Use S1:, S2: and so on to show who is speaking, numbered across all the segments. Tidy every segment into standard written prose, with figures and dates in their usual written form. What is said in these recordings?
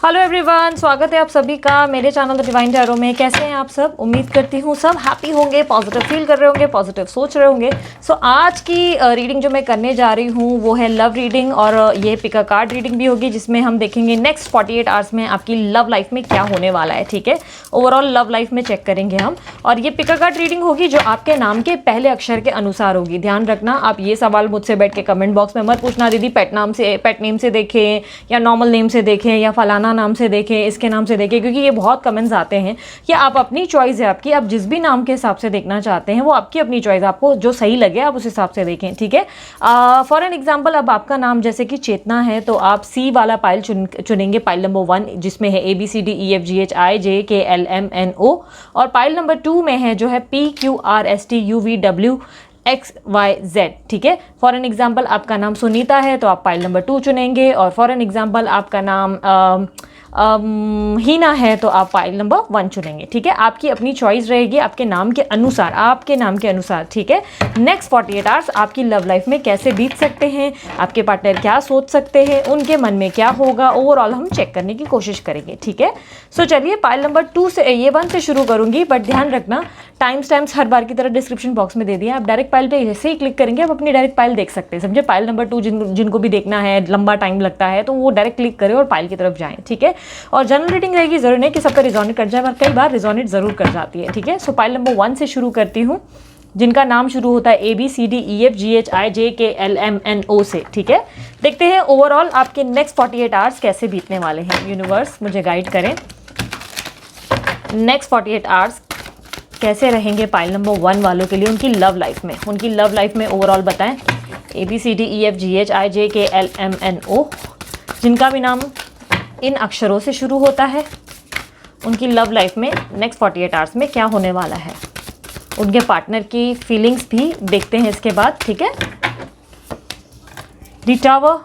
S1: Hello everyone, स्वागत है आप सभी का मेरे चैनल द डिवाइन टैरो में। कैसे हैं आप सब? उम्मीद करती हूँ सब हैप्पी होंगे, पॉजिटिव फील कर रहे होंगे, पॉजिटिव सोच रहे होंगे। सो आज की रीडिंग जो मैं करने जा रही हूँ वो है लव रीडिंग, और ये पिक अ कार्ड रीडिंग भी होगी जिसमें हम देखेंगे नेक्स्ट 48 आवर्स में आपकी लव लाइफ में क्या होने वाला है। ठीक है, ओवरऑल लव लाइफ में चेक करेंगे हम, और ये पिक अ कार्ड रीडिंग होगी जो आपके नाम के पहले अक्षर के अनुसार होगी। ध्यान रखना, आप ये सवाल मुझसे बैठ के कमेंट बॉक्स में मत पूछना दीदी पेट नेम से देखें या नॉर्मल नेम से देखें या फलाना नाम से देखें, इसके नाम से देखें, क्योंकि ये बहुत कमेंट्स आते हैं कि आप अपनी चॉइस है आपकी, आप जिस भी नाम के हिसाब से देखना चाहते हैं वो आपकी अपनी चॉइस, आपको जो सही लगे आप उस हिसाब से देखें। ठीक है, फॉर एन एग्जांपल, अब आपका नाम जैसे कि चेतना है तो आप सी वाला पाइल चुनेंगे, पाइल नंबर 1 जिसमें है ABCDEFGHIJKLMNO, और पाइल नंबर 2 में है जो है PQRSTUVWXYZ। ठीक है, फॉर एन एग्जाम्पल आपका नाम सुनीता है तो आप पाइल नंबर 2 चुनेंगे, और फॉर एन एग्जाम्पल आपका नाम हीना है तो आप पाइल नंबर 1 चुनेंगे। ठीक है, आपकी अपनी चॉइस रहेगी आपके नाम के अनुसार, आपके नाम के अनुसार। ठीक है, नेक्स्ट 48 आवर्स आपकी लव लाइफ में कैसे बीत सकते हैं, आपके पार्टनर क्या सोच सकते हैं, उनके मन में क्या होगा, ओवरऑल हम चेक करने की कोशिश करेंगे। ठीक है, सो चलिए पाइल नंबर 2 से, ये 1 से शुरू करूंगी, बट ध्यान रखना टाइम्स हर बार की तरह डिस्क्रिप्शन बॉक्स में दे दिया। आप डायरेक्ट पाइल पे जैसे ही क्लिक करेंगे आप अपनी डायरेक्ट पाइल देख सकते हैं। समझे, पाइल नंबर 2 जिनको भी देखना है, लंबा टाइम लगता है तो वो डायरेक्ट क्लिक करें और पाइल की तरफ जाएं। ठीक है, और जनरल रीडिंग रहेगी, जरूर नहीं कि सबका रिजोनेट कर जाए, पर कई बार रिजोनेट जरूर कर जाती है। ठीक है, सो पाइल नंबर 1 से शुरू करती हूँ, जिनका नाम शुरू होता है ABCDEFGHIJKLMNO से। ठीक है, देखते हैं ओवरऑल आपके नेक्स्ट 48 आवर्स कैसे बीतने वाले हैं। यूनिवर्स मुझे गाइड करें, नेक्स्ट 48 आवर्स कैसे रहेंगे पाइल नंबर 1 वालों के लिए, उनकी लव लाइफ में, ओवरऑल बताएं। ABCDEFGHIJKLMNO, जिनका भी नाम इन अक्षरों से शुरू होता है, उनकी लव लाइफ में नेक्स्ट 48 आवर्स में क्या होने वाला है, उनके पार्टनर की फीलिंग्स भी देखते हैं इसके बाद। ठीक है, the tower,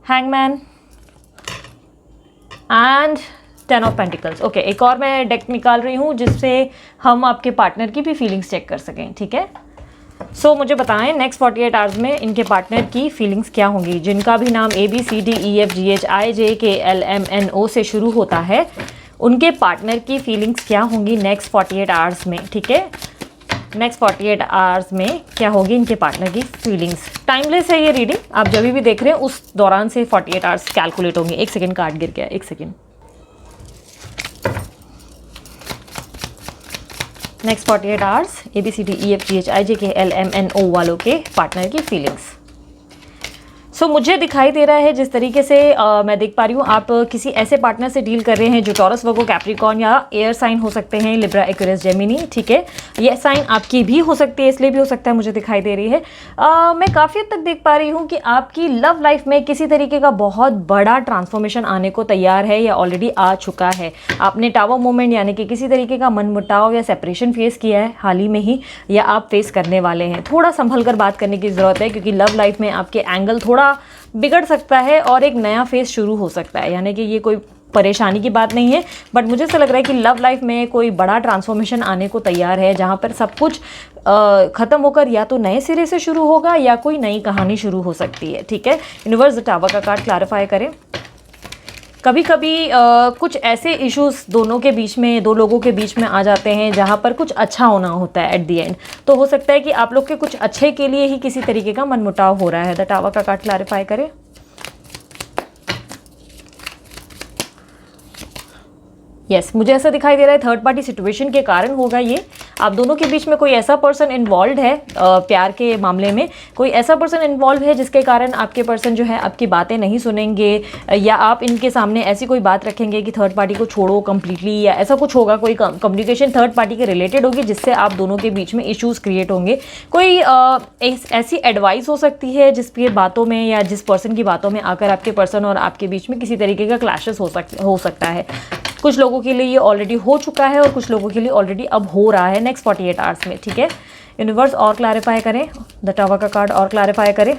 S1: hangman and 10 of pentacles. Okay, एक और मैं डेक निकाल रही हूँ जिससे हम आपके पार्टनर की भी फीलिंग्स चेक कर सकें। ठीक है, सो मुझे बताएं नेक्स्ट 48 आवर्स में इनके पार्टनर की फीलिंग्स क्या होंगी, जिनका भी नाम ABCDEFGHIJKLMNO से शुरू होता है, उनके पार्टनर की फीलिंग्स क्या होंगी नेक्स्ट 48 आवर्स में। ठीक है, नेक्स्ट 48 आवर्स में क्या होगी इनके पार्टनर की फीलिंग्स। टाइमलेस है ये रीडिंग, आप जब भी देख रहे हैं उस दौरान से 48 आवर्स कैलकुलेट होंगे। एक सेकेंड, कार्ड गिर गया, एक सेकेंड। नेक्स्ट 48 आवर्स ABCDEFGHIJKLMNO वालों के पार्टनर की फीलिंग्स। सो मुझे दिखाई दे रहा है जिस तरीके से मैं देख पा रही हूँ, आप किसी ऐसे पार्टनर से डील कर रहे हैं जो टॉरस, वर्गो, कैप्रिकॉर्न या एयर साइन हो सकते हैं, लिब्रा, एक्वेरियस, जेमिनी। ठीक है, ये साइन आपकी भी हो सकती है, इसलिए भी हो सकता है, मुझे दिखाई दे रही है। मैं काफ़ी हद तक देख पा रही हूँ कि आपकी लव लाइफ में किसी तरीके का बहुत बड़ा ट्रांसफॉर्मेशन आने को तैयार है या ऑलरेडी आ चुका है। आपने टावर मोमेंट यानी कि किसी तरीके का मनमुटाव या सेपरेशन फेस किया है हाल ही में ही, या आप फेस करने वाले हैं। थोड़ा संभल कर बात करने की ज़रूरत है, क्योंकि लव लाइफ में आपके एंगल थोड़ा बिगड़ सकता है और एक नया फेज शुरू हो सकता है। यानी कि ये कोई परेशानी की बात नहीं है, बट मुझे ऐसा लग रहा है कि लव लाइफ में कोई बड़ा ट्रांसफॉर्मेशन आने को तैयार है, जहाँ पर सब कुछ ख़त्म होकर या तो नए सिरे से शुरू होगा या कोई नई कहानी शुरू हो सकती है। ठीक है, यूनिवर्स द टावर का कार्ड क्लैरिफाई करें। कभी कभी कुछ ऐसे इश्यूज दोनों के बीच में, दो लोगों के बीच में आ जाते हैं जहाँ पर कुछ अच्छा होना होता है एट द एंड, तो हो सकता है कि आप लोग के कुछ अच्छे के लिए ही किसी तरीके का मनमुटाव हो रहा है। द टावर का कार्ड क्लैरिफाई करें। यस, मुझे ऐसा दिखाई दे रहा है थर्ड पार्टी सिचुएशन के कारण होगा ये। आप दोनों के बीच में कोई ऐसा पर्सन इन्वॉल्व है, प्यार के मामले में कोई ऐसा पर्सन इन्वॉल्व है जिसके कारण आपके पर्सन जो है आपकी बातें नहीं सुनेंगे, या आप इनके सामने ऐसी कोई बात रखेंगे कि थर्ड पार्टी को छोड़ो कम्प्लीटली, या ऐसा कुछ होगा। कोई कम्युनिकेशन थर्ड पार्टी के रिलेटेड होगी जिससे आप दोनों के बीच में इश्यूज़ क्रिएट होंगे। कोई ऐसी एडवाइस हो सकती है जिसकी बातों में या जिस पर्सन की बातों में आकर आपके पर्सन और आपके बीच में किसी तरीके का क्लैशेस हो सकता है। कुछ लोगों के लिए ये ऑलरेडी हो चुका है और कुछ लोगों के लिए ऑलरेडी अब हो रहा है नेक्स्ट 48 आवर्स में। ठीक है, यूनिवर्स और क्लैरिफाई करें, द टावर का कार्ड और क्लैरिफाई करें।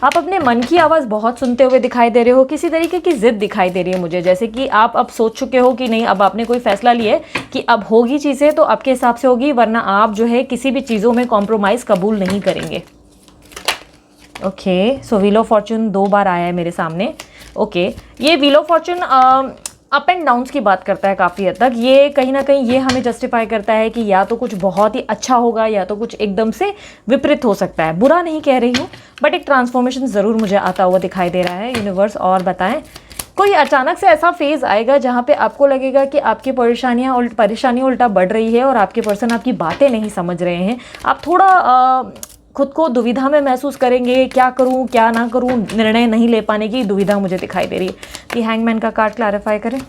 S1: आप अपने मन की आवाज़ बहुत सुनते हुए दिखाई दे रहे हो, किसी तरीके की जिद दिखाई दे रही है मुझे, जैसे कि आप अब सोच चुके हो कि नहीं, अब आपने कोई फैसला लिया है कि अब होगी चीज़ें तो आपके हिसाब से होगी, वरना आप जो है किसी भी चीज़ों में कॉम्प्रोमाइज़ कबूल नहीं करेंगे। Okay, so wheel of Fortune 2 बार आया है मेरे सामने। ओके, ये wheel of Fortune up and downs की बात करता है काफ़ी हद तक। ये कहीं ना कहीं ये हमें जस्टिफाई करता है कि या तो कुछ बहुत ही अच्छा होगा या तो कुछ एकदम से विपरीत हो सकता है। बुरा नहीं कह रही हूँ, बट एक ट्रांसफॉर्मेशन ज़रूर मुझे आता हुआ दिखाई दे रहा है। यूनिवर्स और बताएं, कोई अचानक से ऐसा फेज़ आएगा जहाँ पे आपको लगेगा कि आपकी परेशानियाँ उल्टा बढ़ रही है और आपके पर्सन आपकी बातें नहीं समझ रहे हैं। आप थोड़ा खुद को दुविधा में महसूस करेंगे, क्या करूं क्या ना करूं, निर्णय नहीं ले पाने की दुविधा मुझे दिखाई दे रही है। कि हैंगमैन का कार्ड क्लैरिफाई करें।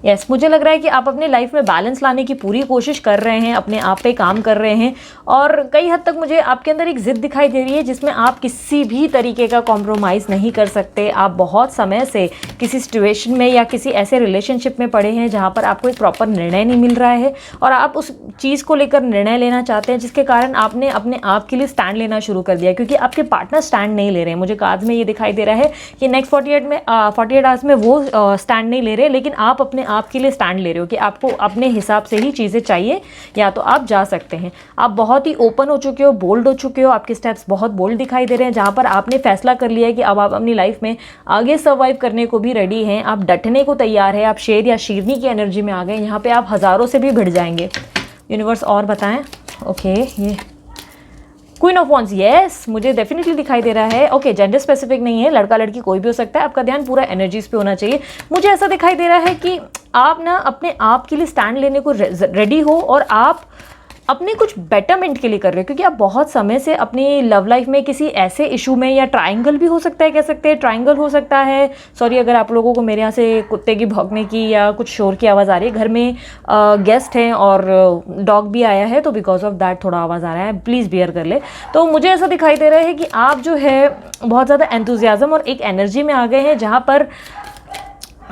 S1: यस, मुझे लग रहा है कि आप अपने लाइफ में बैलेंस लाने की पूरी कोशिश कर रहे हैं, अपने आप पे काम कर रहे हैं और कई हद तक मुझे आपके अंदर एक ज़िद दिखाई दे रही है जिसमें आप किसी भी तरीके का कॉम्प्रोमाइज़ नहीं कर सकते। आप बहुत समय से किसी सिचुएशन में या किसी ऐसे रिलेशनशिप में पड़े हैं जहाँ पर आपको एक प्रॉपर निर्णय नहीं मिल रहा है और आप उस चीज़ को लेकर निर्णय लेना चाहते हैं, जिसके कारण आपने अपने आप के लिए स्टैंड लेना शुरू कर दिया, क्योंकि आपके पार्टनर स्टैंड नहीं ले रहे हैं। मुझे कार्ड्स में ये दिखाई दे रहा है कि नेक्स्ट 48 आवर्स में वो स्टैंड नहीं ले रहे, लेकिन आप अपने आप के लिए स्टैंड ले रहे हो कि आपको अपने हिसाब से ही चीज़ें चाहिए या तो आप जा सकते हैं। आप बहुत ही ओपन हो चुके हो, बोल्ड हो चुके हो, आपके स्टेप्स बहुत बोल्ड दिखाई दे रहे हैं, जहाँ पर आपने फैसला कर लिया है कि अब आप अपनी लाइफ में आगे सर्वाइव करने को भी रेडी हैं, आप डटने को तैयार है, आप शेर या शेरनी की एनर्जी में आ गए। यहाँ पे आप हज़ारों से भी भिड़ जाएंगे। यूनिवर्स और बताएं। ओके, ये क्वीन ऑफ वॉन्ड्स, यस, मुझे डेफिनेटली दिखाई दे रहा है। ओके, जेंडर स्पेसिफिक नहीं है, लड़का लड़की कोई भी हो सकता है। आपका ध्यान पूरा एनर्जीज पे होना चाहिए। मुझे ऐसा दिखाई दे रहा है कि आप ना अपने आप के लिए स्टैंड लेने को रेडी हो और आप अपने कुछ बेटरमेंट के लिए कर रहे हो, क्योंकि आप बहुत समय से अपनी लव लाइफ में किसी ऐसे इशू में, या ट्रायंगल भी हो सकता है, कह सकते हैं ट्रायंगल हो सकता है। सॉरी अगर आप लोगों को मेरे यहाँ से कुत्ते की भौंकने की या कुछ शोर की आवाज़ आ रही है। घर में गेस्ट हैं और डॉग भी आया है, तो बिकॉज ऑफ दैट थोड़ा आवाज़ आ रहा है, प्लीज़ बियर कर ले। तो मुझे ऐसा दिखाई दे रहा है कि आप जो है बहुत ज़्यादा एंथुजियाज्म और एक एनर्जी में आ गए हैं, जहाँ पर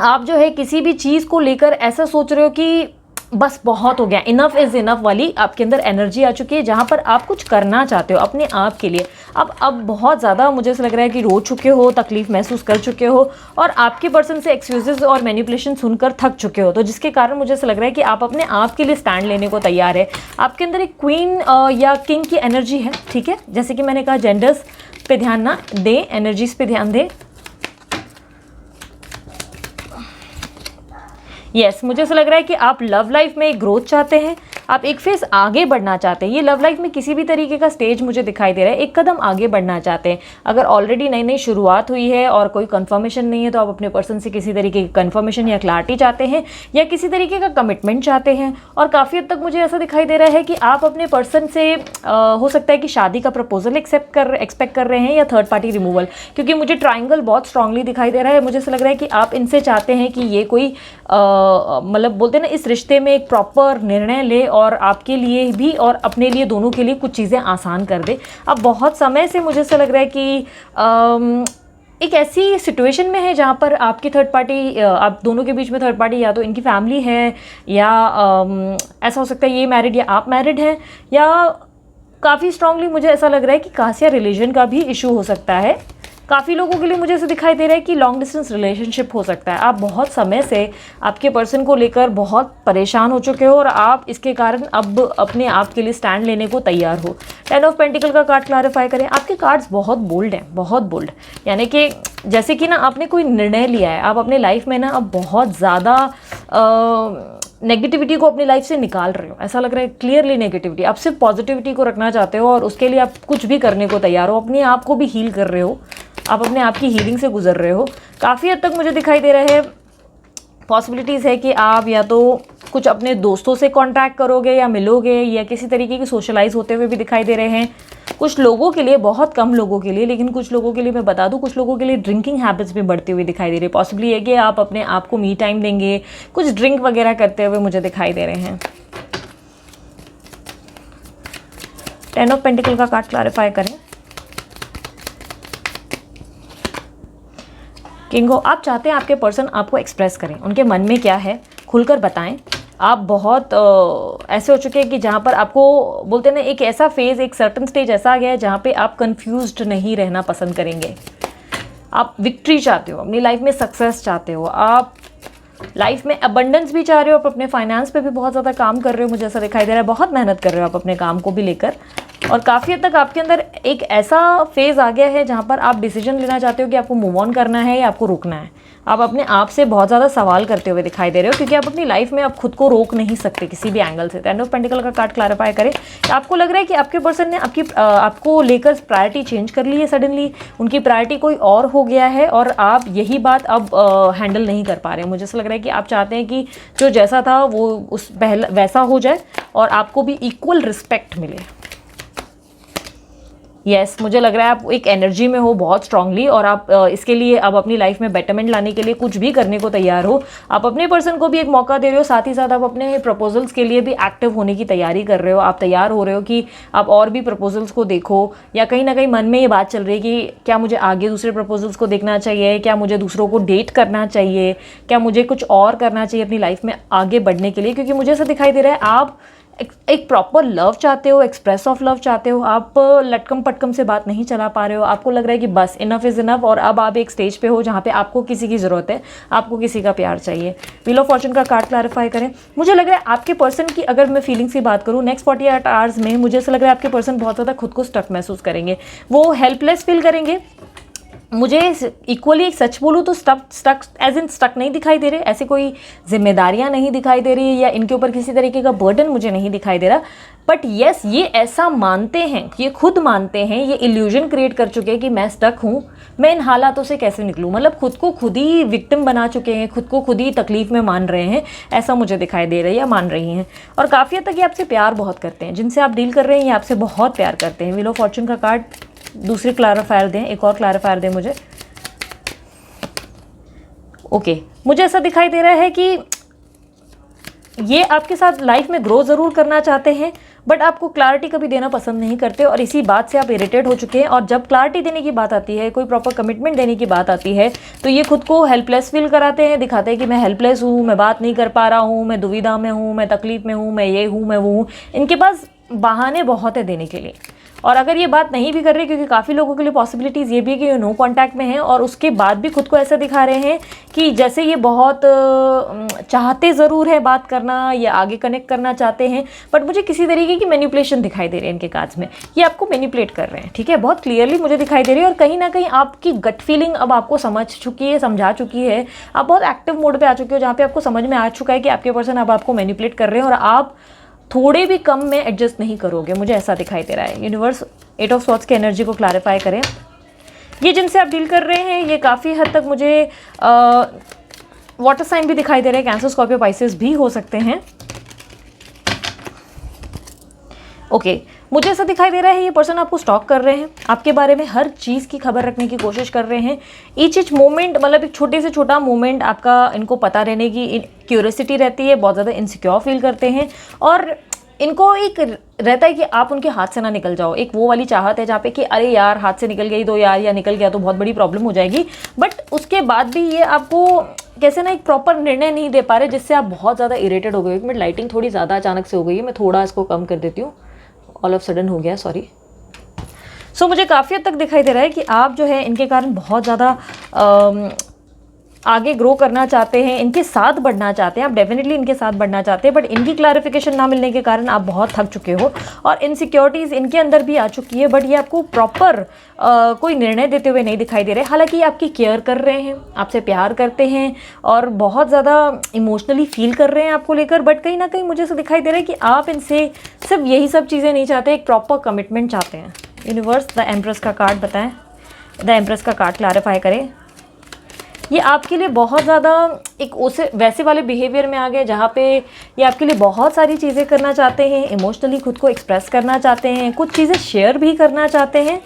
S1: आप जो है किसी भी चीज़ को लेकर ऐसा सोच रहे हो कि बस बहुत हो गया, इनफ इज़ इनफ वाली आपके अंदर एनर्जी आ चुकी है, जहाँ पर आप कुछ करना चाहते हो अपने आप के लिए। अब बहुत ज़्यादा मुझे ऐसा लग रहा है कि रो चुके हो, तकलीफ़ महसूस कर चुके हो और आपके पर्सन से एक्सक्यूजेस और मैनिपुलेशन सुनकर थक चुके हो, तो जिसके कारण मुझे ऐसा लग रहा है कि आप अपने आप के लिए स्टैंड लेने को तैयार है। आपके अंदर एक क्वीन या किंग की एनर्जी है, ठीक है। जैसे कि मैंने कहा, जेंडर्स पे ध्यान ना दें, एनर्जीज पे ध्यान दें। यस, मुझे ऐसा लग रहा है कि आप लव लाइफ में एक ग्रोथ चाहते हैं, आप एक फेज़ आगे बढ़ना चाहते हैं। ये लव लाइफ में किसी भी तरीके का स्टेज मुझे दिखाई दे रहा है, एक कदम आगे बढ़ना चाहते हैं। अगर ऑलरेडी नई नई शुरुआत हुई है और कोई कंफर्मेशन नहीं है, तो आप अपने पर्सन से किसी तरीके की कंफर्मेशन या क्लैरिटी चाहते हैं या किसी तरीके का कमिटमेंट चाहते हैं। और काफ़ी हद तक मुझे ऐसा दिखाई दे रहा है कि आप अपने पर्सन से हो सकता है कि शादी का प्रपोजल एक्सपेक्ट कर रहे हैं या थर्ड पार्टी रिमूवल, क्योंकि मुझे ट्राइंगल बहुत स्ट्रांगली दिखाई दे रहा है। मुझे ऐसा लग रहा है कि आप इनसे चाहते हैं कि ये कोई मतलब बोलते हैं ना, इस रिश्ते में एक प्रॉपर निर्णय ले और आपके लिए भी और अपने लिए, दोनों के लिए कुछ चीज़ें आसान कर दे। अब बहुत समय से मुझे ऐसा लग रहा है कि एक ऐसी सिचुएशन में है जहाँ पर आपकी थर्ड पार्टी, आप दोनों के बीच में थर्ड पार्टी या तो इनकी फैमिली है या ऐसा हो सकता है ये मैरिड या आप मैरिड हैं, या काफ़ी स्ट्रांगली मुझे ऐसा लग रहा है कि कास्ट या रिलीजन का भी इशू हो सकता है। काफ़ी लोगों के लिए मुझे ऐसा दिखाई दे रहा है कि लॉन्ग डिस्टेंस रिलेशनशिप हो सकता है। आप बहुत समय से आपके पर्सन को लेकर बहुत परेशान हो चुके हो और आप इसके कारण अब अपने आप के लिए स्टैंड लेने को तैयार हो। 10 ऑफ पेंटिकल का कार्ड क्लैरिफाई करें। आपके कार्ड्स बहुत बोल्ड हैं, बहुत बोल्ड, यानी कि जैसे कि ना आपने कोई निर्णय लिया है, आप अपने लाइफ में ना अब बहुत ज़्यादा नेगेटिविटी को अपनी लाइफ से निकाल रहे हो। ऐसा लग रहा है क्लियरली नेगेटिविटी, आप सिर्फ पॉजिटिविटी को रखना चाहते हो और उसके लिए आप कुछ भी करने को तैयार हो, अपने आप को भी हील कर रहे हो, आप अपने आप की हीलिंग से गुजर रहे हो। काफ़ी हद तक मुझे दिखाई दे रहा है पॉसिबिलिटीज़ है कि आप या तो कुछ अपने दोस्तों से कांटेक्ट करोगे या मिलोगे, या किसी तरीके की सोशलाइज होते हुए भी दिखाई दे रहे हैं। कुछ लोगों के लिए, बहुत कम लोगों के लिए, लेकिन कुछ लोगों के लिए मैं बता दूं, कुछ लोगों के लिए ड्रिंकिंग हैबिट्स भी बढ़ती हुई दिखाई दे रही है। पॉसिबली है कि आप अपने आप को मी टाइम देंगे, कुछ ड्रिंक वगैरह करते हुए मुझे दिखाई दे रहे हैं। 10 ऑफ पेंटिकल का कार्ड क्लैरिफाई करें। किंगो, आप चाहते हैं आपके पर्सन आपको एक्सप्रेस करें, उनके मन में क्या है खुलकर बताएं। आप बहुत ऐसे हो चुके हैं कि जहाँ पर आपको बोलते हैं ना, एक ऐसा फेज़, एक सर्टन स्टेज ऐसा आ गया है जहाँ पे आप कंफ्यूज्ड नहीं रहना पसंद करेंगे। आप विक्ट्री चाहते हो, अपनी लाइफ में सक्सेस चाहते हो, आप लाइफ में अबंडेंस भी चाह रहे हो, आप अपने फाइनेंस पे भी बहुत ज़्यादा काम कर रहे हो। मुझे ऐसा दिखाई दे रहा है बहुत मेहनत कर रहे हो आप अपने काम को भी लेकर, और काफ़ी हद तक आपके अंदर एक ऐसा फेज़ आ गया है जहाँ पर आप डिसीजन लेना चाहते हो कि आपको मूव ऑन करना है या आपको रुकना है। आप अपने आप से बहुत ज़्यादा सवाल करते हुए दिखाई दे रहे हो, क्योंकि आप अपनी लाइफ में आप खुद को रोक नहीं सकते किसी भी एंगल से। एंड ऑफ पेंटिकल का कार्ड क्लैरिफाई करें, आपको लग रहा है कि आपके पर्सन ने आपको लेकर प्रायोरिटी चेंज कर ली है, सडनली उनकी प्रायोरिटी कोई और हो गया है और आप यही बात अब हैंडल नहीं कर पा रहे हैं। मुझे ऐसा लग रहा है कि आप चाहते हैं कि जो जैसा था वो उस पहले वैसा हो जाए और आपको भी इक्वल रिस्पेक्ट मिले। यस, मुझे लग रहा है आप एक एनर्जी में हो बहुत स्ट्रांगली, और आप इसके लिए अब अपनी लाइफ में बेटरमेंट लाने के लिए कुछ भी करने को तैयार हो। आप अपने पर्सन को भी एक मौका दे रहे हो, साथ ही साथ आप अपने प्रपोजल्स के लिए भी एक्टिव होने की तैयारी कर रहे हो। आप तैयार हो रहे हो कि आप और भी प्रपोजल्स को देखो, या कहीं ना कहीं मन में ये बात चल रही है कि क्या मुझे आगे दूसरे प्रपोजल्स को देखना चाहिए, क्या मुझे दूसरों को डेट करना चाहिए, क्या मुझे कुछ और करना चाहिए अपनी लाइफ में आगे बढ़ने के लिए। क्योंकि मुझे ऐसा दिखाई दे रहा है आप एक प्रॉपर लव चाहते हो, एक्सप्रेस ऑफ लव चाहते हो। आप लटकम पटकम से बात नहीं चला पा रहे हो, आपको लग रहा है कि बस इनफ इज़ इनफ, और अब आप एक स्टेज पे हो जहाँ पे आपको किसी की ज़रूरत है, आपको किसी का प्यार चाहिए। व्हील ऑफ फॉर्चून का कार्ड क्लैरिफाई करें। मुझे लग रहा है आपके पर्सन की, अगर मैं फीलिंग्स की बात करूँ, नेक्स्ट 48 आवर्स में मुझे ऐसा लग रहा है आपके पर्सन बहुत ज़्यादा खुद को स्टक महसूस करेंगे, वो हेल्पलेस फील करेंगे। मुझे इक्वली एक सच बोलूँ तो स्टक एज इन स्टक नहीं दिखाई दे रहे, ऐसी कोई जिम्मेदारियां नहीं दिखाई दे रही, या इनके ऊपर किसी तरीके का बर्डन मुझे नहीं दिखाई दे रहा। बट येस, ये ऐसा मानते हैं, ये खुद मानते हैं, ये इल्यूजन क्रिएट कर चुके हैं कि मैं स्टक हूँ, मैं इन हालातों से कैसे निकलूँ। मतलब खुद को खुद ही विक्टिम बना चुके हैं, खुद को खुद ही तकलीफ में मान रहे हैं, ऐसा मुझे दिखाई दे रहा है या मान रही हैं। और काफ़ी हद तक ये आपसे प्यार बहुत करते हैं, जिनसे आप डील कर रहे हैं ये आपसे बहुत प्यार करते हैं। व्हील ऑफ फॉर्चून का कार्ड दूसरी क्लैरिफायर दें, एक और क्लैरिफायर दें मुझे। ओके, मुझे ऐसा दिखाई दे रहा है कि ये आपके साथ लाइफ में ग्रो ज़रूर करना चाहते हैं, बट आपको क्लैरिटी कभी देना पसंद नहीं करते, और इसी बात से आप इरिटेट हो चुके हैं। और जब क्लैरिटी देने की बात आती है, कोई प्रॉपर कमिटमेंट देने की बात आती है, तो ये खुद को हेल्पलेस फील कराते हैं, दिखाते हैं कि मैं हेल्पलेस हूँ, मैं बात नहीं कर पा रहा हूँ, मैं दुविधा में हूँ, मैं तकलीफ में हूँ, मैं ये हूँ, मैं वो हूँ। इनके पास बहाने बहुत है देने के लिए। और अगर ये बात नहीं भी कर रहे, क्योंकि काफ़ी लोगों के लिए पॉसिबिलिटीज़ ये भी है कि ये नो कांटेक्ट में हैं, और उसके बाद भी खुद को ऐसा दिखा रहे हैं कि जैसे ये बहुत चाहते ज़रूर है बात करना या आगे कनेक्ट करना चाहते हैं, बट मुझे किसी तरीके की मैनिपुलेशन दिखाई दे रही है इनके कार्ड्स में। ये आपको मैनिपुलेट कर रहे हैं, ठीक है, बहुत क्लियरली मुझे दिखाई दे रही है। और कहीं ना कहीं आपकी गट फीलिंग अब आपको समझ चुकी है, समझा चुकी है, आप बहुत एक्टिव मोड पर आ चुके हो, जहाँ पर आपको समझ में आ चुका है कि आपके पर्सन अब आपको मैनिपुलेट कर रहे हैं, और आप थोड़े भी कम में एडजस्ट नहीं करोगे, मुझे ऐसा दिखाई दे रहा है। यूनिवर्स 8 ऑफ स्वॉर्ड्स की एनर्जी को क्लैरिफाई करें। ये जिनसे आप डील कर रहे हैं ये काफ़ी हद तक मुझे वाटर साइन भी दिखाई दे रहे हैं, कैंसर, स्कॉर्पियो, पाइसेस भी हो सकते हैं। ओके, मुझे ऐसा दिखाई दे रहा है ये पर्सन आपको स्टॉक कर रहे हैं, आपके बारे में हर चीज़ की खबर रखने की कोशिश कर रहे हैं। ईच मोमेंट, मतलब एक छोटे से छोटा मोमेंट आपका इनको पता रहने की क्यूरियोसिटी रहती है, बहुत ज़्यादा इनसिक्योर फील करते हैं, और इनको एक रहता है कि आप उनके हाथ से ना निकल जाओ। एक वो वाली चाहत है जहाँ पे कि अरे यार हाथ से निकल गई तो यार, या निकल गया तो बहुत बड़ी प्रॉब्लम हो जाएगी। बट उसके बाद भी ये आपको कैसे ना एक प्रॉपर निर्णय नहीं दे पा रहे, जिससे आप बहुत ज़्यादा इरिटेट हो गए। एक मिनट, लाइटिंग थोड़ी ज़्यादा अचानक से हो गई है, मैं थोड़ा इसको कम कर देती हूँ, ऑल ऑफ सडन हो गया, सॉरी। सो मुझे काफ़ी हद तक दिखाई दे रहा है कि आप जो है इनके कारण बहुत ज़्यादा आगे ग्रो करना चाहते हैं, इनके साथ बढ़ना चाहते हैं, आप डेफिनेटली इनके साथ बढ़ना चाहते हैं, बट इनकी क्लैरिफिकेशन ना मिलने के कारण आप बहुत थक चुके हो, और इनसिक्योरिटीज़ इनके अंदर भी आ चुकी है। बट ये आपको प्रॉपर कोई निर्णय देते हुए नहीं दिखाई दे रहे। हालांकि ये आपकी केयर कर रहे हैं, आपसे प्यार करते हैं, और बहुत ज़्यादा इमोशनली फील कर रहे हैं आपको लेकर, बट कहीं ना कहीं मुझे ऐसा दिखाई दे रहा है कि आप इनसे सिर्फ यही सब चीज़ें नहीं चाहते, एक प्रॉपर कमिटमेंट चाहते हैं। यूनिवर्स द एम्प्रेस का कार्ड बताएं, द एम्प्रेस का कार्ड क्लैरिफाई करें। ये आपके लिए बहुत ज़्यादा एक उसे वैसे वाले बिहेवियर में आ गए जहाँ पे ये आपके लिए बहुत सारी चीज़ें करना चाहते हैं, इमोशनली खुद को एक्सप्रेस करना चाहते हैं, कुछ चीज़ें शेयर भी करना चाहते हैं।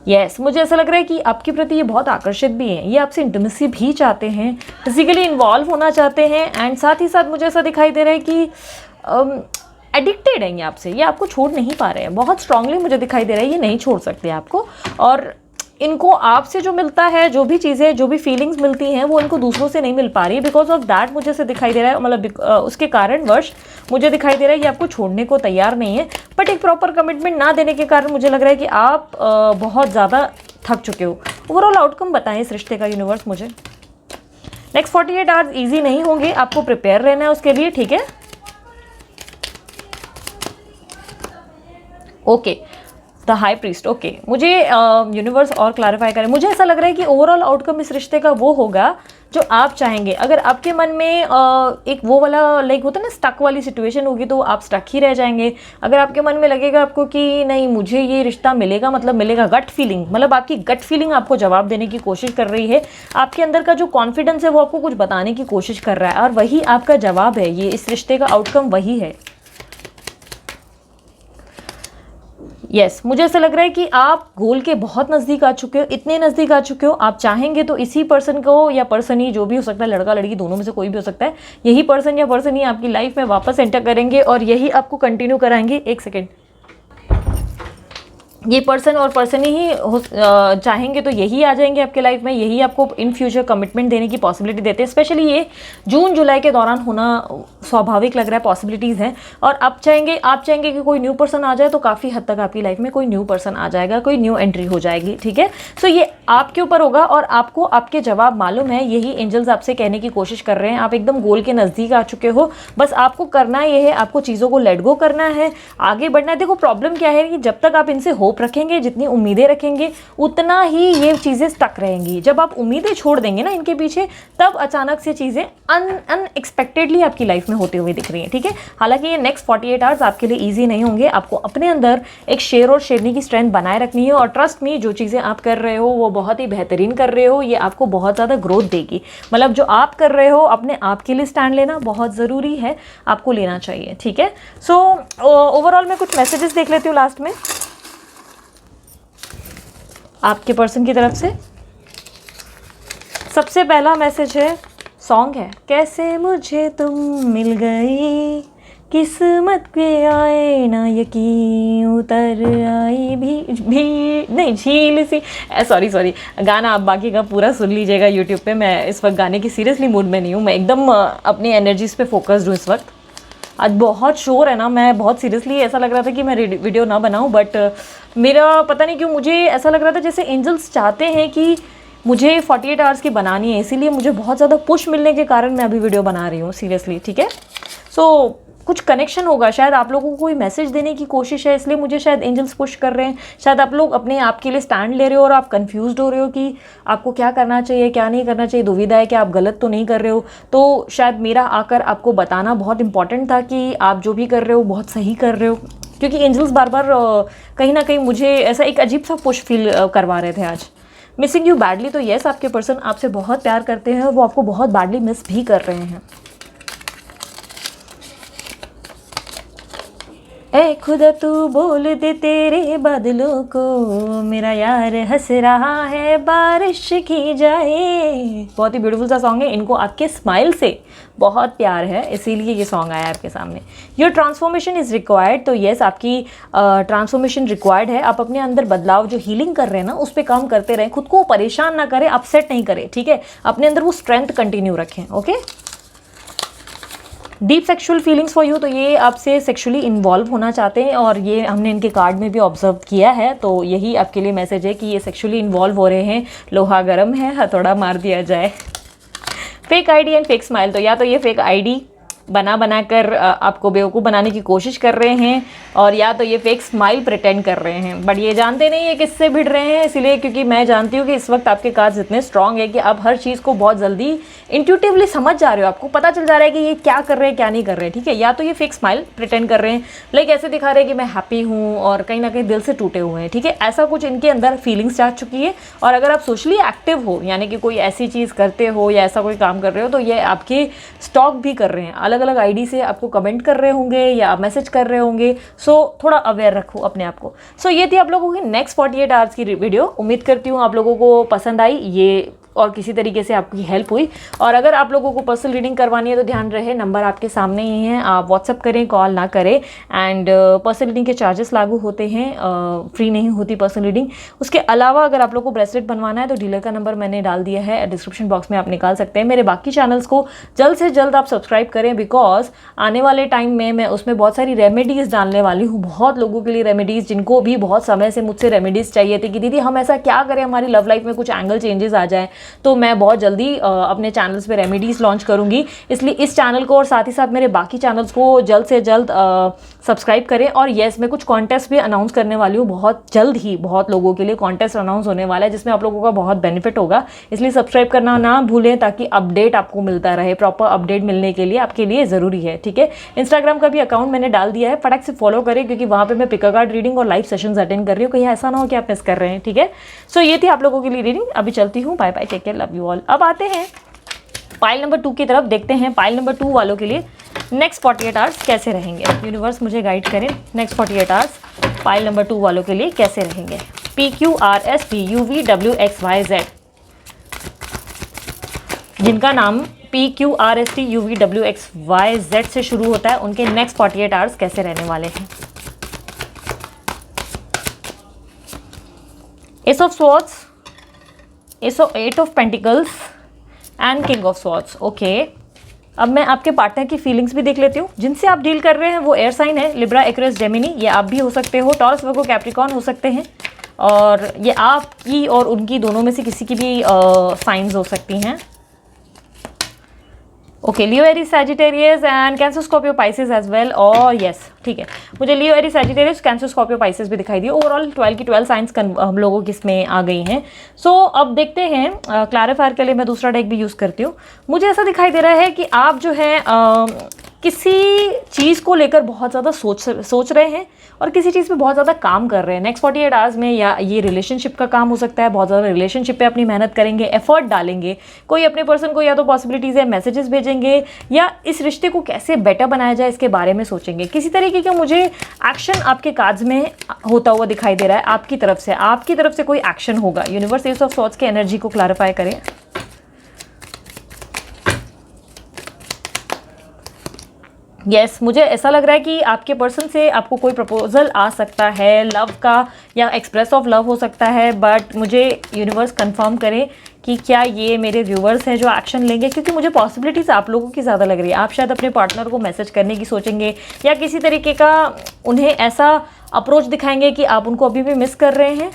S1: यस, मुझे ऐसा लग रहा है कि आपके प्रति ये बहुत आकर्षित भी हैं, ये आपसे इंटीमेसी भी चाहते हैं, फिजिकली इन्वॉल्व होना चाहते हैं, एंड साथ ही साथ मुझे ऐसा दिखाई दे रहा है कि एडिक्टेड हैं ये आपसे, ये आपको छोड़ नहीं पा रहे हैं, बहुत स्ट्रांगली मुझे दिखाई दे रहा है ये नहीं छोड़ सकते आपको। और इनको आपसे जो मिलता है, जो भी चीज़ें, जो भी फीलिंग्स मिलती हैं, वो इनको दूसरों से नहीं मिल पा रही, बिकॉज ऑफ दैट मुझे से दिखाई दे रहा है, मतलब उसके कारण वर्ष मुझे दिखाई दे रहा है कि आपको छोड़ने को तैयार नहीं है, बट एक प्रॉपर कमिटमेंट ना देने के कारण मुझे लग रहा है कि आप बहुत ज़्यादा थक चुके हो। ओवरऑल आउटकम बताएं इस रिश्ते का यूनिवर्स मुझे। नेक्स्ट 48 आवर्स ईजी नहीं होंगे, आपको प्रिपेयर रहना है उसके लिए, ठीक है। Okay, the high priest. Okay, मुझे यूनिवर्स और क्लैरिफाई करें। मुझे ऐसा लग रहा है कि ओवरऑल आउटकम इस रिश्ते का वो होगा जो आप चाहेंगे। अगर आपके मन में एक वो वाला लाइक होता है ना स्टक वाली सिचुएशन होगी तो आप स्टक ही रह जाएंगे। अगर आपके मन में लगेगा आपको कि नहीं मुझे ये रिश्ता मिलेगा, मतलब मिलेगा, गट फीलिंग, मतलब आपकी गट फीलिंग आपको जवाब देने की कोशिश कर रही है। आपके अंदर का जो कॉन्फिडेंस है वो आपको कुछ बताने की कोशिश कर रहा है और वही आपका जवाब है। ये इस रिश्ते का आउटकम वही है। यस, मुझे ऐसा लग रहा है कि आप गोल के बहुत नज़दीक आ चुके हो, इतने नज़दीक आ चुके हो। आप चाहेंगे तो इसी पर्सन को या पर्सन ही, जो भी हो सकता है, लड़का लड़की दोनों में से कोई भी हो सकता है, यही पर्सन या पर्सन ही आपकी लाइफ में वापस एंटर करेंगे और यही आपको कंटिन्यू कराएंगे। एक सेकेंड, ये पर्सन और पर्सन ही चाहेंगे तो यही आ जाएंगे आपके लाइफ में, यही आपको इन फ्यूचर कमिटमेंट देने की पॉसिबिलिटी देते हैं। स्पेशली ये जून जुलाई के दौरान होना स्वाभाविक लग रहा है, पॉसिबिलिटीज़ हैं। और आप चाहेंगे कि कोई न्यू पर्सन आ जाए तो काफ़ी हद तक आपकी लाइफ में कोई न्यू पर्सन आ जाएगा, कोई न्यू एंट्री हो जाएगी। ठीक है, सो ये आपके ऊपर होगा और आपको आपके जवाब मालूम है। यही एंजल्स आपसे कहने की कोशिश कर रहे हैं। आप एकदम गोल के नज़दीक आ चुके हो, बस आपको करना ये है, आपको चीज़ों को लेट गो करना है, आगे बढ़ना है। देखो प्रॉब्लम क्या है कि जब तक आप इनसे होप रखेंगे, जितनी उम्मीदें रखेंगे, उतना ही ये चीज़ें स्टक रहेंगी। जब आप उम्मीदें छोड़ देंगे ना इनके पीछे, तब अचानक से चीज़ें अनएक्सपेक्टेडली आपकी लाइफ में होते हुए दिख रही हैं। ठीक है, हालांकि ये नेक्स्ट 48 आवर्स आपके लिए ईजी नहीं होंगे। आपको अपने अंदर एक शेर और शेरनी की स्ट्रेंथ बनाए रखनी है और ट्रस्ट में जो चीज़ें आप कर रहे हो वो बहुत ही बेहतरीन कर रहे हो। ये आपको बहुत ज़्यादा ग्रोथ देगी। मतलब जो आप कर रहे हो अपने आप के लिए स्टैंड लेना बहुत ज़रूरी है, आपको लेना चाहिए। ठीक है, सो ओवरऑल मैं कुछ मैसेजेस देख लेती हूँ लास्ट में आपके पर्सन की तरफ से। सबसे पहला मैसेज है, सॉन्ग है, कैसे मुझे तुम मिल गई, किस्मत पे आए ना यकीन, उतर आई भी नहीं झील सी। सॉरी, गाना आप बाकी का पूरा सुन लीजिएगा यूट्यूब पे। मैं इस वक्त गाने की सीरियसली मूड में नहीं हूँ, मैं एकदम अपनी एनर्जीज पे फोकस्ड हूँ इस वक्त। आज बहुत शोर है ना, मैं बहुत सीरियसली ऐसा लग रहा था कि मैं वीडियो ना बनाऊं, बट मेरा पता नहीं क्यों मुझे ऐसा लग रहा था जैसे एंजल्स चाहते हैं कि मुझे 48 आवर्स की बनानी है, इसीलिए मुझे बहुत ज़्यादा पुश मिलने के कारण मैं अभी वीडियो बना रही हूँ सीरियसली। ठीक है, सो कुछ कनेक्शन होगा, शायद आप लोगों को कोई मैसेज देने की कोशिश है, इसलिए मुझे शायद एंजल्स पुश कर रहे हैं। शायद आप लोग अपने आप के लिए स्टैंड ले रहे हो और आप कंफ्यूज्ड हो रहे हो कि आपको क्या करना चाहिए, क्या नहीं करना चाहिए, दुविधा है कि आप गलत तो नहीं कर रहे हो। तो शायद मेरा आकर आपको बताना बहुत इंपॉर्टेंट था कि आप जो भी कर रहे हो बहुत सही कर रहे हो, क्योंकि एंजल्स बार बार कहीं ना कहीं मुझे ऐसा एक अजीब सा पुश फील करवा रहे थे आज। मिसिंग यू बैडली, तो येस आपके पर्सन आपसे बहुत प्यार करते हैं और वो आपको बहुत बैडली मिस भी कर रहे हैं। ऐ खुदा तू बोल दे तेरे बादलों को, मेरा यार हंस रहा है बारिश की जाए। बहुत ही ब्यूटीफुल सा सॉन्ग है, इनको आपके स्माइल से बहुत प्यार है, इसीलिए ये सॉन्ग आया आपके सामने। योर ट्रांसफॉर्मेशन इज़ रिक्वायर्ड, तो येस आपकी ट्रांसफॉर्मेशन रिक्वायर्ड है। आप अपने अंदर बदलाव जो हीलिंग कर रहे हैं ना उस पर काम करते रहें, खुद को परेशान ना करें, अपसेट नहीं करें। ठीक है, अपने अंदर वो स्ट्रेंथ कंटिन्यू रखें। Okay, deep sexual feelings for you, तो ये आपसे सेक्सुअली इन्वॉल्व होना चाहते हैं और ये हमने इनके कार्ड में भी ऑब्जर्व किया है। तो यही आपके लिए मैसेज है कि ये सेक्सुअली इन्वॉल्व हो रहे हैं। लोहा गर्म है, हथौड़ा मार दिया जाए। Fake ID and fake smile, तो या तो ये फेक आईडी बना कर आपको बेवकूफ़ बनाने की कोशिश कर रहे हैं और या तो ये फेक स्माइल प्रिटेंड कर रहे हैं, बट ये जानते नहीं है किससे भिड़ रहे हैं। इसलिए क्योंकि मैं जानती हूँ कि इस वक्त आपके कार्ड्स इतने स्ट्रांग है कि आप हर चीज़ को बहुत जल्दी इंट्यूटिवली समझ जा रहे हो, आपको पता चल जा रहा है कि ये क्या कर रहे हैं क्या नहीं कर रहे हैं। ठीक है, या तो ये फेक स्माइल प्रिटेंड कर रहे हैं, लाइक ऐसे दिखा रहे हैं कि मैं हैप्पी हूँ और कहीं ना कहीं दिल से टूटे हुए हैं। ठीक है, ऐसा कुछ इनके अंदर फीलिंग्स जा चुकी है। और अगर आप सोशली एक्टिव हो, यानी कि कोई ऐसी चीज़ करते हो या ऐसा कोई काम कर रहे हो, तो ये आपके स्टॉक भी कर रहे हैं, अलग अलग आईडी से आपको कमेंट कर रहे होंगे या मैसेज कर रहे होंगे। सो थोड़ा अवेयर रखो अपने आप को। सो ये थी आप लोगों की नेक्स्ट 48 आवर्स की वीडियो। उम्मीद करती हूँ आप लोगों को पसंद आई ये और किसी तरीके से आपकी हेल्प हुई। और अगर आप लोगों को पर्सनल रीडिंग करवानी है तो ध्यान रहे नंबर आपके सामने ही है, आप व्हाट्सअप करें, कॉल ना करें। एंड पर्सनल रीडिंग के चार्जेस लागू होते हैं, फ्री नहीं होती पर्सनल रीडिंग। उसके अलावा अगर आप लोग को ब्रेसलेट बनवाना है तो डीलर का नंबर मैंने डाल दिया है डिस्क्रिप्शन बॉक्स में, आप निकाल सकते हैं। मेरे बाकी चैनल्स को जल्द से जल्द आप सब्सक्राइब करें, बिकॉज आने वाले टाइम में मैं उसमें बहुत सारी रेमेडीज़ डालने वाली हूँ, बहुत लोगों के लिए रेमेडीज़ जिनको भी बहुत समय से मुझसे रेमेडीज़ चाहिए थी कि दीदी हम ऐसा क्या करें हमारी लव लाइफ में कुछ एंगल चेंजेस आ जाए, तो मैं बहुत जल्दी अपने चैनल्स पे रेमेडीज़ लॉन्च करूँगी, इसलिए इस चैनल को और साथ ही साथ मेरे बाकी चैनल्स को जल्द से जल्द सब्सक्राइब करें। और येस, मैं कुछ कॉन्टेस्ट भी अनाउंस करने वाली हूँ बहुत जल्द ही, बहुत लोगों के लिए कॉन्टेस्ट अनाउंस होने वाला है जिसमें आप लोगों का बहुत बेनिफिट होगा, इसलिए सब्सक्राइब करना ना भूलें ताकि अपडेट आपको मिलता रहे। प्रॉपर अपडेट मिलने के लिए आपके लिए ज़रूरी है, ठीक है। इंस्टाग्राम का भी अकाउंट मैंने डाल दिया है, फटाक से फॉलो करें क्योंकि वहाँ पे मैं पिक कार्ड रीडिंग और लाइव सेशंस अटेंड कर रही हूँ, कहीं ऐसा ना हो कि आप मिस कर रहे हैं, ठीक है। सो ये थी आप लोगों के लिए रीडिंग, अभी चलती हूँ, bye bye, take care, love you all. अब आते हैं पाइल नंबर 2 की तरफ, देखते हैं पाइल नंबर 2 वालों के लिए नेक्स्ट 48 आवर्स कैसे रहेंगे। यूनिवर्स मुझे गाइड करें, नेक्स्ट 48 आवर्स पाइल नंबर 2 वालों के लिए कैसे रहेंगे। PQRSTUVWXYZ, जिनका नाम PQRSTUVWXYZ से शुरू होता है, उनके नेक्स्ट 48 आवर्स कैसे रहने वाले हैं। Ace of swords, eight of pentacles and king of swords. Okay, अब मैं आपके पार्टनर की फीलिंग्स भी देख लेती हूँ। जिनसे आप डील कर रहे हैं वो एयर साइन है, लिब्रा, एक्वेरियस, जेमिनी, ये आप भी हो सकते हो, टॉरस, वर्गो, कैप्रिकॉर्न हो सकते हैं, और ये आपकी और उनकी दोनों में से किसी की भी साइंस हो सकती हैं। Okay, Leo, Aries, Sagittarius and Cancer, Scorpio, Pisces as well. और यस, ठीक है, मुझे Leo, Aries, Sagittarius, Cancer, Scorpio, Pisces भी दिखाई दिए। ओवरऑल 12 की 12 साइंस हम लोगों की इसमें आ गई हैं। सो अब देखते हैं, क्लैरिफायर के लिए मैं दूसरा डेक भी यूज़ करती हूँ। मुझे ऐसा दिखाई दे रहा है कि आप जो है किसी चीज़ को लेकर बहुत ज़्यादा सोच रहे हैं और किसी चीज़ पे बहुत ज़्यादा काम कर रहे हैं नेक्स्ट 48 आवर्स में, या ये रिलेशनशिप का काम हो सकता है, बहुत ज़्यादा रिलेशनशिप पे अपनी मेहनत करेंगे, एफर्ट डालेंगे। कोई अपने पर्सन को या तो पॉसिबिलिटीज़ है मैसेजेस भेजेंगे, या इस रिश्ते को कैसे बेटर बनाया जाए इसके बारे में सोचेंगे। किसी तरीके का मुझे एक्शन आपके कार्ड्स में होता हुआ दिखाई दे रहा है, आपकी तरफ से कोई एक्शन होगा। यूनिवर्स एस ऑफ सॉर्ड्स की एनर्जी को क्लैरिफाई करें। यस, मुझे ऐसा लग रहा है कि आपके पर्सन से आपको कोई प्रपोजल आ सकता है लव का, या एक्सप्रेस ऑफ लव हो सकता है, बट मुझे यूनिवर्स कंफर्म करें कि क्या ये मेरे व्यूवर्स हैं जो एक्शन लेंगे, क्योंकि मुझे पॉसिबिलिटीज़ आप लोगों की ज़्यादा लग रही है। आप शायद अपने पार्टनर को मैसेज करने की सोचेंगे, या किसी तरीके का उन्हें ऐसा अप्रोच दिखाएंगे कि आप उनको अभी भी मिस कर रहे हैं।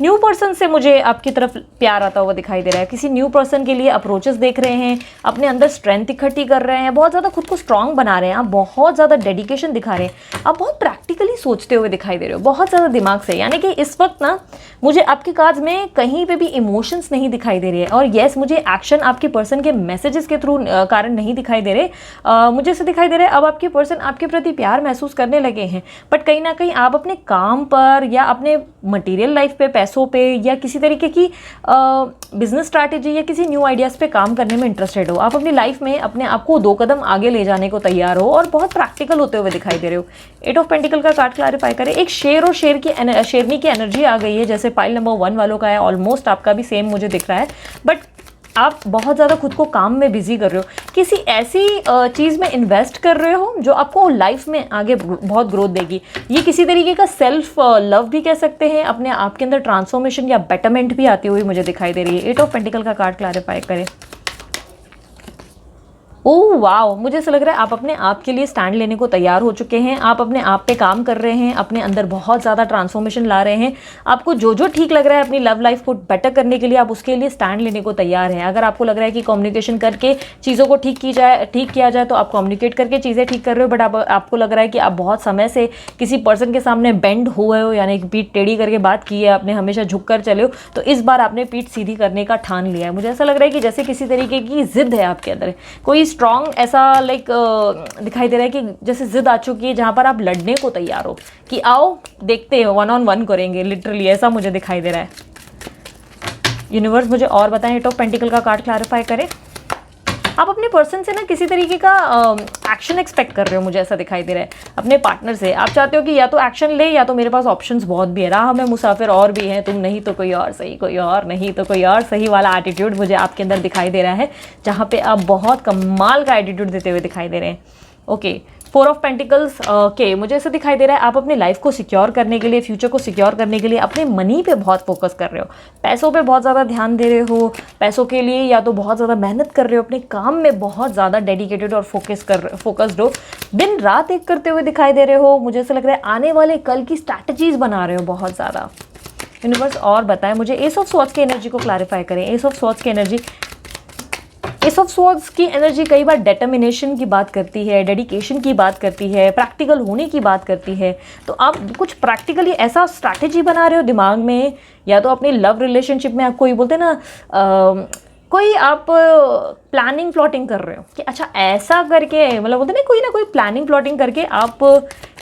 S1: न्यू पर्सन से मुझे आपकी तरफ प्यार आता हुआ दिखाई दे रहा है। किसी न्यू पर्सन के लिए अप्रोचेस देख रहे हैं, अपने अंदर स्ट्रेंथ इकट्ठी कर रहे हैं, बहुत ज़्यादा खुद को स्ट्रांग बना रहे हैं, आप बहुत ज़्यादा डेडिकेशन दिखा रहे हैं, आप बहुत प्रैक्टिकली सोचते हुए दिखाई दे रहे हो, बहुत ज़्यादा दिमाग से। यानी कि इस वक्त ना मुझे आपके कार्ड्स में कहीं पे भी इमोशंस नहीं दिखाई दे रहे हैं। और येस, मुझे एक्शन आपके पर्सन के मैसेजेस के थ्रू कारण नहीं दिखाई दे रहे। मुझे ऐसे दिखाई दे रहा है अब आपके पर्सन आपके प्रति प्यार महसूस करने लगे हैं, बट कहीं ना कहीं आप अपने काम पर या अपने मटीरियल लाइफ पे, पैसों पे, या किसी तरीके की बिजनेस स्ट्रैटेजी या किसी न्यू आइडियाज़ पे काम करने में इंटरेस्टेड हो। आप अपनी लाइफ में अपने आप को 2 कदम आगे ले जाने को तैयार हो और बहुत प्रैक्टिकल होते हुए दिखाई दे रहे हो। 8 ऑफ पेंटिकल का कार्ड क्लैरिफाई करें। एक शेर और शेरनी की एनर्जी आ गई है, जैसे पाइल नंबर 1 वालों का है, ऑलमोस्ट आपका भी सेम मुझे दिख रहा है, बट आप बहुत ज़्यादा खुद को काम में बिजी कर रहे हो, किसी ऐसी चीज़ में इन्वेस्ट कर रहे हो जो आपको लाइफ में आगे बहुत ग्रोथ देगी। ये किसी तरीके का सेल्फ लव भी कह सकते हैं, अपने आप के अंदर ट्रांसफॉर्मेशन या बेटरमेंट भी आती हुई मुझे दिखाई दे रही है। 8 ऑफ पेंटिकल का कार्ड क्लैरिफाई करें। ओह वाओ, मुझे ऐसा लग रहा है आप अपने आप के लिए स्टैंड लेने को तैयार हो चुके हैं, आप अपने आप पे काम कर रहे हैं, अपने अंदर बहुत ज़्यादा ट्रांसफॉर्मेशन ला रहे हैं। आपको जो जो ठीक लग रहा है अपनी लव लाइफ को बेटर करने के लिए, आप उसके लिए स्टैंड लेने को तैयार हैं। अगर आपको लग रहा है कि कम्युनिकेशन करके चीज़ों को ठीक किया जाए तो आप कम्युनिकेट करके चीज़ें ठीक कर रहे हो, बट आपको लग रहा है कि आप बहुत समय से किसी पर्सन के सामने बेंड हुए हो, यानी कि पीठ टेढ़ी करके बात की है आपने, हमेशा झुक कर चले हो, तो इस बार आपने पीठ सीधी करने का ठान लिया है। मुझे ऐसा लग रहा है कि जैसे किसी तरीके की जिद है आपके अंदर, कोई स्ट्रॉन्ग ऐसा दिखाई दे रहा है कि जैसे जिद आ चुकी है जहां पर आप लड़ने को तैयार हो कि आओ देखते हैं, 1-on-1 करेंगे, लिटरली ऐसा मुझे दिखाई दे रहा है। यूनिवर्स मुझे और बताएं, 8 ऑफ पेंटिकल का कार्ड क्लैरिफाई करें। आप अपने पर्सन से ना किसी तरीके का एक्शन एक्सपेक्ट कर रहे हो, मुझे ऐसा दिखाई दे रहा है। अपने पार्टनर से आप चाहते हो कि या तो एक्शन ले, या तो मेरे पास ऑप्शंस बहुत भी है, राह में मुसाफिर और भी हैं, तुम नहीं तो कोई और सही, कोई और नहीं तो कोई और सही वाला एटीट्यूड मुझे आपके अंदर दिखाई दे रहा है, जहाँ पे आप बहुत कमाल का एटीट्यूड देते हुए दिखाई दे रहे हैं। ओके, 4 ऑफ पेंटिकल्स के मुझे ऐसा दिखाई दे रहा है आप अपनी लाइफ को सिक्योर करने के लिए, फ्यूचर को सिक्योर करने के लिए अपने मनी पे बहुत फोकस कर रहे हो, पैसों पे बहुत ज़्यादा ध्यान दे रहे हो, पैसों के लिए या तो बहुत ज़्यादा मेहनत कर रहे हो, अपने काम में बहुत ज़्यादा डेडिकेटेड और फोकस्ड हो, दिन रात एक करते हुए दिखाई दे रहे हो। मुझे ऐसा लग रहा है आने वाले कल की स्ट्रैटेजीज बना रहे हो बहुत ज़्यादा। यूनिवर्स और बताएं मुझे एस ऑफ स्वॉर्ड्स की एनर्जी को क्लैरिफाई करें। एस ऑफ स्वॉर्ड्स की एनर्जी, एस ऑफ स्वॉर्ड्स की एनर्जी कई बार डिटर्मिनेशन की बात करती है, डेडिकेशन की बात करती है, प्रैक्टिकल होने की बात करती है। तो आप कुछ प्रैक्टिकली ऐसा स्ट्रैटेजी बना रहे हो दिमाग में, या तो अपने लव रिलेशनशिप में आप कोई बोलते हैं ना कोई आप प्लानिंग प्लॉटिंग कर रहे हो कि अच्छा ऐसा करके, मतलब बोलते ना कोई प्लानिंग प्लॉटिंग करके आप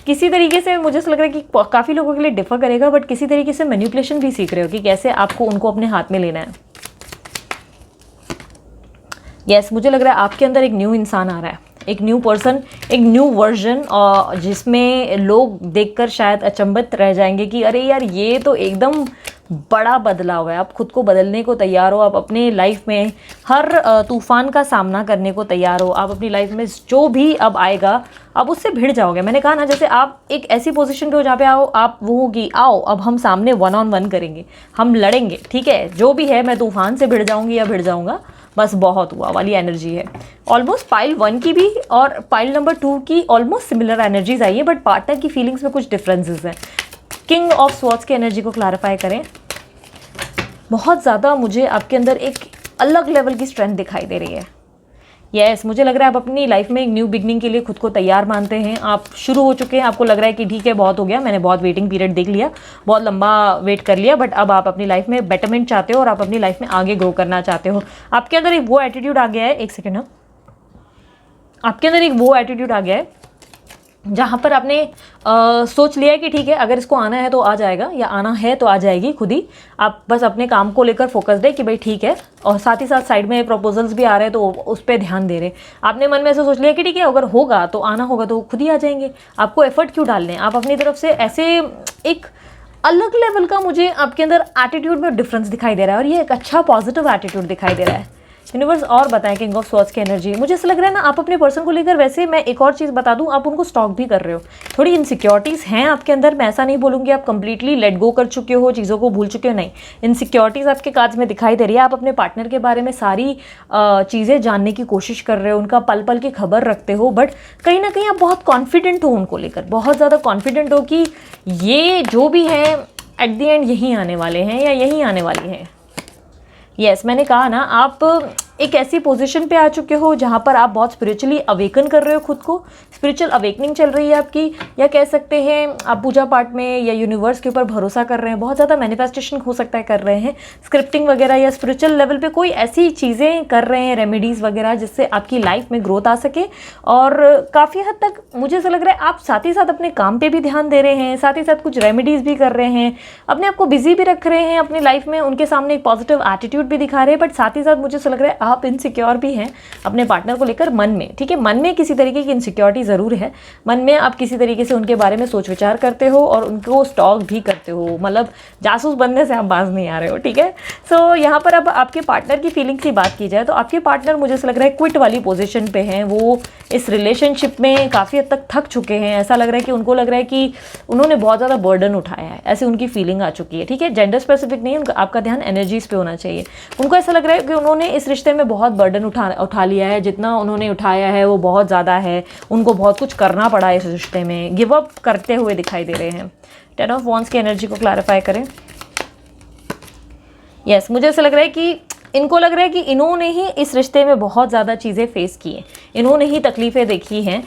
S1: किसी तरीके से, मुझे ऐसा लग रहा है कि काफ़ी लोगों के लिए डिफर करेगा, बट किसी तरीके से मैनिपुलेशन भी सीख रहे हो कि कैसे आपको उनको अपने हाथ में लेना है। यस, मुझे लग रहा है आपके अंदर एक न्यू इंसान आ रहा है, एक न्यू पर्सन, एक न्यू वर्जन, और जिसमें लोग देखकर शायद अचंभित रह जाएंगे कि अरे यार ये तो एकदम बड़ा बदलाव है। आप खुद को बदलने को तैयार हो, आप अपने लाइफ में हर तूफान का सामना करने को तैयार हो, आप अपनी लाइफ में जो भी अब आएगा आप उससे भिड़ जाओगे। मैंने कहा ना, जैसे आप एक ऐसी पोजीशन पे हो जहाँ पे आओ आप वो होगी, आओ अब हम सामने 1-on-1 करेंगे, हम लड़ेंगे, ठीक है, जो भी है मैं तूफान से भिड़ जाऊंगी या भिड़ जाऊंगा, बस बहुत हुआ वाली एनर्जी है। ऑलमोस्ट पाइल 1 की भी और पाइल नंबर 2 की ऑलमोस्ट सिमिलर एनर्जीज आई है, बट पार्टनर की फीलिंग्स में कुछ डिफरेंसेस हैं। किंग ऑफ स्वॉर्ड्स की एनर्जी को क्लैरिफाई करें। बहुत ज़्यादा मुझे आपके अंदर एक अलग लेवल की स्ट्रेंथ दिखाई दे रही है। यस, मुझे लग रहा है आप अपनी लाइफ में एक न्यू बिगनिंग के लिए खुद को तैयार मानते हैं, आप शुरू हो चुके हैं, आपको लग रहा है कि ठीक है बहुत हो गया, मैंने बहुत वेटिंग पीरियड देख लिया, बहुत लंबा वेट कर लिया, बट अब आप अपनी लाइफ में बेटरमेंट चाहते हो और आप अपनी लाइफ में आगे ग्रो करना चाहते हो। आपके अंदर एक वो एटीट्यूड आ गया है, एक सेकेंड, आपके अंदर एक वो एटीट्यूड आ गया है जहाँ पर आपने सोच लिया है कि ठीक है अगर इसको आना है तो आ जाएगा, या आना है तो आ जाएगी खुद ही। आप बस अपने काम को लेकर फोकस दे कि भाई ठीक है, और साथ ही साथ साइड में प्रपोजल्स भी आ रहे हैं तो उस पर ध्यान दे रहे। आपने मन में ऐसे सोच लिया कि ठीक है अगर होगा तो आना होगा तो खुद ही आ जाएंगे, आपको एफर्ट क्यों डालने हैं। आप अपनी तरफ से ऐसे एक अलग लेवल का मुझे आपके अंदर एटीट्यूड में डिफरेंस दिखाई दे रहा है, और ये एक अच्छा पॉजिटिव एटीट्यूड दिखाई दे रहा है। यूनिवर्स और बताएं किंग ऑफ स्वॉर्ड्स की एनर्जी। मुझे ऐसा लग रहा है ना आप अपने पर्सन को लेकर, वैसे मैं एक और चीज़ बता दूं, आप उनको स्टॉक भी कर रहे हो, थोड़ी इनसिक्योरिटीज़ हैं आपके अंदर। मैं ऐसा नहीं बोलूँगी आप कंप्लीटली लेट गो कर चुके हो, चीज़ों को भूल चुके हो, नहीं, इनसिक्योरिटीज़ आपके कार्ड्स में दिखाई दे रही है। आप अपने पार्टनर के बारे में सारी चीज़ें जानने की कोशिश कर रहे हो, उनका पल पल की खबर रखते हो, बट कहीं ना कहीं आप बहुत कॉन्फिडेंट हो उनको लेकर, बहुत ज़्यादा कॉन्फिडेंट हो कि ये जो भी है एट द एंड यहीं आने वाले हैं या यहीं आने वाली हैं। यस, मैंने कहा ना आप एक ऐसी पोजीशन पे आ चुके हो जहाँ पर आप बहुत स्पिरिचुअली अवेकन कर रहे हो खुद को, स्पिरिचुअल अवेकनिंग चल रही है आपकी, या कह सकते हैं आप पूजा पाठ में या यूनिवर्स के ऊपर भरोसा कर रहे हैं, बहुत ज़्यादा मैनिफेस्टेशन हो सकता है कर रहे हैं, स्क्रिप्टिंग वगैरह या स्पिरिचुअल लेवल पे कोई ऐसी चीज़ें कर रहे हैं, रेमेडीज़ वगैरह, जिससे आपकी लाइफ में ग्रोथ आ सके। और काफ़ी हद तक मुझे ऐसा लग रहा है आप साथ ही साथ अपने काम पर भी ध्यान दे रहे हैं, साथ ही साथ कुछ रेमेडीज़ भी कर रहे हैं, अपने आप को बिजी भी रख रहे हैं अपनी लाइफ में, उनके सामने एक पॉजिटिव एटीट्यूड भी दिखा रहे हैं, बट साथ ही साथ मुझे ऐसा लग रहा है आप इनसिक्योर भी हैं अपने पार्टनर को लेकर मन में। ठीक है, मन में किसी तरीके की इनसिक्योरिटी ज़रूर है, मन में आप किसी तरीके से उनके बारे में सोच विचार करते हो और उनको स्टॉक भी करते हो, मतलब जासूस बनने से आप बाज नहीं आ रहे हो। ठीक है, सो यहाँ पर अब आपके पार्टनर की फीलिंग्स की बात की जाए तो आपके पार्टनर मुझे ऐसा लग रहा है क्विट वाली पोजीशन पे हैं, वो इस रिलेशनशिप में काफ़ी हद तक थक चुके हैं। ऐसा लग रहा है कि उनको लग रहा है कि उन्होंने बहुत ज़्यादा बर्डन उठाया है, ऐसे उनकी फीलिंग आ चुकी है। ठीक है, जेंडर स्पेसिफिक नहीं है, आपका ध्यान एनर्जीज पे होना चाहिए। उनको ऐसा लग रहा है कि उन्होंने इस रिश्ते में बहुत बर्डन उठा लिया है, जितना उन्होंने उठाया है वो बहुत ज़्यादा है, उनको बहुत कुछ करना पड़ा है इस रिश्ते में, गिव अप करते हुए दिखाई दे रहे हैं। 10 ऑफ वॉन्ड्स की एनर्जी को क्लैरिफाई करें। यस, मुझे ऐसा लग रहा है कि इनको लग रहा है कि इन्होंने ही इस रिश्ते में बहुत ज़्यादा चीज़ें फेस की हैं, इन्होंने ही तकलीफ़ें देखी हैं,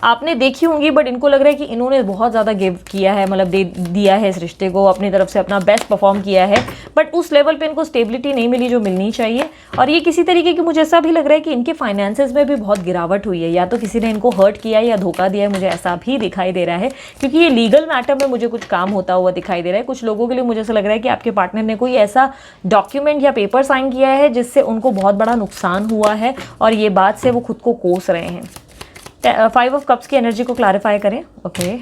S1: आपने देखी होंगी, बट इनको लग रहा है कि इन्होंने बहुत ज़्यादा गिव किया है, मतलब दे दिया है इस रिश्ते को, अपनी तरफ से अपना बेस्ट परफॉर्म किया है, बट उस लेवल पे इनको स्टेबिलिटी नहीं मिली जो मिलनी चाहिए। और ये किसी तरीके की, मुझे ऐसा भी लग रहा है कि इनके फाइनेंसेस में भी बहुत गिरावट हुई है, या तो किसी ने इनको हर्ट किया है या धोखा दिया है, मुझे ऐसा भी दिखाई दे रहा है, क्योंकि ये लीगल मैटर में मुझे कुछ काम होता हुआ दिखाई दे रहा है। कुछ लोगों के लिए मुझे ऐसा लग रहा है कि आपके पार्टनर ने कोई ऐसा डॉक्यूमेंट या पेपर साइन किया है जिससे उनको बहुत बड़ा नुकसान हुआ है, और ये बात से वो खुद को कोस रहे हैं। 5 ऑफ कप्स की एनर्जी को क्लैरिफाई करें। ओके,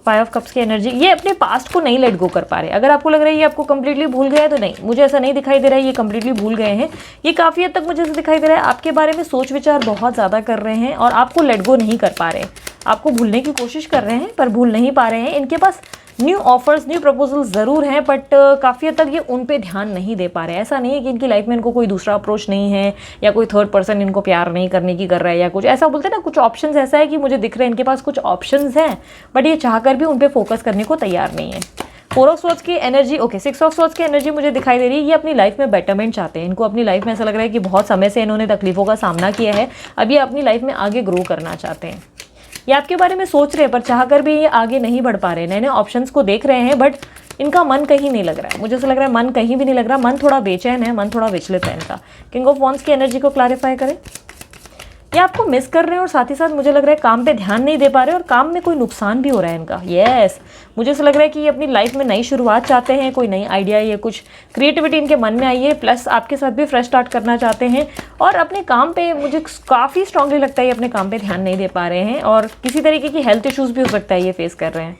S1: 5 ऑफ कप्स की एनर्जी, ये अपने पास्ट को नहीं लेट गो कर पा रहे। अगर आपको लग रहा है ये आपको कंप्लीटली भूल गया है तो नहीं, मुझे ऐसा नहीं दिखाई दे रहा है ये कंप्लीटली भूल गए हैं। ये काफ़ी हद तक मुझे ऐसा दिखाई दे रहा है आपके बारे में सोच विचार बहुत ज़्यादा कर रहे हैं और आपको लेट गो नहीं कर पा रहे हैं, आपको भूलने की कोशिश कर रहे हैं पर भूल नहीं पा रहे हैं। इनके पास न्यू ऑफर्स, न्यू प्रपोजल ज़रूर हैं, बट काफ़ी हद तक ये उन पे ध्यान नहीं दे पा रहे हैं। ऐसा नहीं है कि इनकी लाइफ में इनको कोई दूसरा अप्रोच नहीं है या कोई थर्ड पर्सन इनको प्यार नहीं करने की कर रहा है या कुछ ऐसा बोलते हैं ना, कुछ ऑप्शंस ऐसा है कि मुझे दिख रहे हैं इनके पास कुछ ऑप्शंस हैं, बट ये चाहकर भी उन पे फोकस करने को तैयार नहीं है। 4 ऑफ स्वॉर्ड्स की एनर्जी, ओके 6 ऑफ स्वॉर्ड्स की एनर्जी मुझे दिखाई दे रही है। ये अपनी लाइफ में बेटरमेंट चाहते हैं। इनको अपनी लाइफ में ऐसा लग रहा है कि बहुत समय से इन्होंने तकलीफों का सामना किया है, अब ये अपनी लाइफ में आगे ग्रो करना चाहते हैं। ये आपके बारे में सोच रहे हैं, पर चाहकर भी ये आगे नहीं बढ़ पा रहे हैं। नए नए ऑप्शंस को देख रहे हैं, बट इनका मन कहीं नहीं लग रहा है। मुझे ऐसा लग रहा है मन कहीं भी नहीं लग रहा, मन थोड़ा बेचैन है, मन थोड़ा विचलित है इनका। किंग ऑफ वॉन्ड्स की एनर्जी को क्लैरिफाई करें। ये आपको मिस कर रहे हैं और साथ ही साथ मुझे लग रहा है काम पे ध्यान नहीं दे पा रहे और काम में कोई नुकसान भी हो रहा है इनका। यस, मुझे ऐसा लग रहा है कि ये अपनी लाइफ में नई शुरुआत चाहते हैं, कोई नई आइडिया या कुछ क्रिएटिविटी इनके मन में आई है, प्लस आपके साथ भी फ्रेश स्टार्ट करना चाहते हैं। और अपने काम पे मुझे काफ़ी स्ट्रांगली लगता है ये अपने काम पे ध्यान नहीं दे पा रहे हैं और किसी तरीके की हेल्थ इश्यूज़ भी हो सकता है ये फेस कर रहे हैं।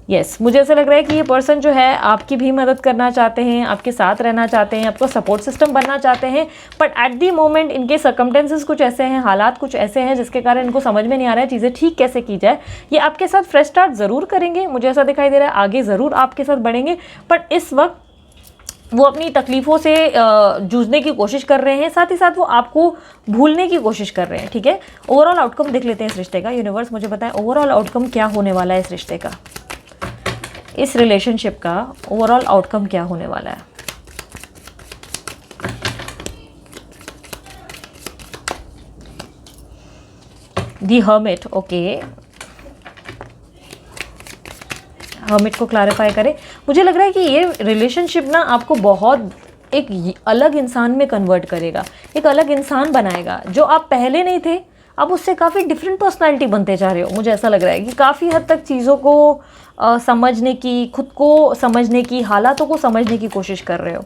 S1: यस, मुझे ऐसा लग रहा है कि ये पर्सन जो है आपकी भी मदद करना चाहते हैं, आपके साथ रहना चाहते हैं, आपको सपोर्ट सिस्टम बनना चाहते हैं, बट एट दी मोमेंट इनके सर्कमटेंसेस कुछ ऐसे हैं, हालात कुछ ऐसे हैं जिसके कारण इनको समझ में नहीं आ रहा है चीज़ें ठीक कैसे की जाए। ये आपके साथ फ्रेश स्टार्ट ज़रूर करेंगे, मुझे ऐसा दिखाई दे रहा है, आगे ज़रूर आपके साथ बढ़ेंगे, बट इस वक्त वो अपनी तकलीफ़ों से जूझने की कोशिश कर रहे हैं, साथ ही साथ वो आपको भूलने की कोशिश कर रहे हैं। ठीक है, ओवरऑल आउटकम देख लेते हैं इस रिश्ते का। यूनिवर्स मुझे बताएं ओवरऑल आउटकम क्या होने वाला है इस रिश्ते का, इस रिलेशनशिप का ओवरऑल आउटकम क्या होने वाला है। दी हर्मिट, ओके, हर्मिट को क्लैरिफाई करें। मुझे लग रहा है कि ये रिलेशनशिप ना आपको बहुत एक अलग इंसान में कन्वर्ट करेगा, एक अलग इंसान बनाएगा। जो आप पहले नहीं थे, अब उससे काफ़ी डिफरेंट पर्सनालिटी बनते जा रहे हो। मुझे ऐसा लग रहा है कि काफ़ी हद तक चीज़ों को समझने की, खुद को समझने की, हालातों को समझने की कोशिश कर रहे हो।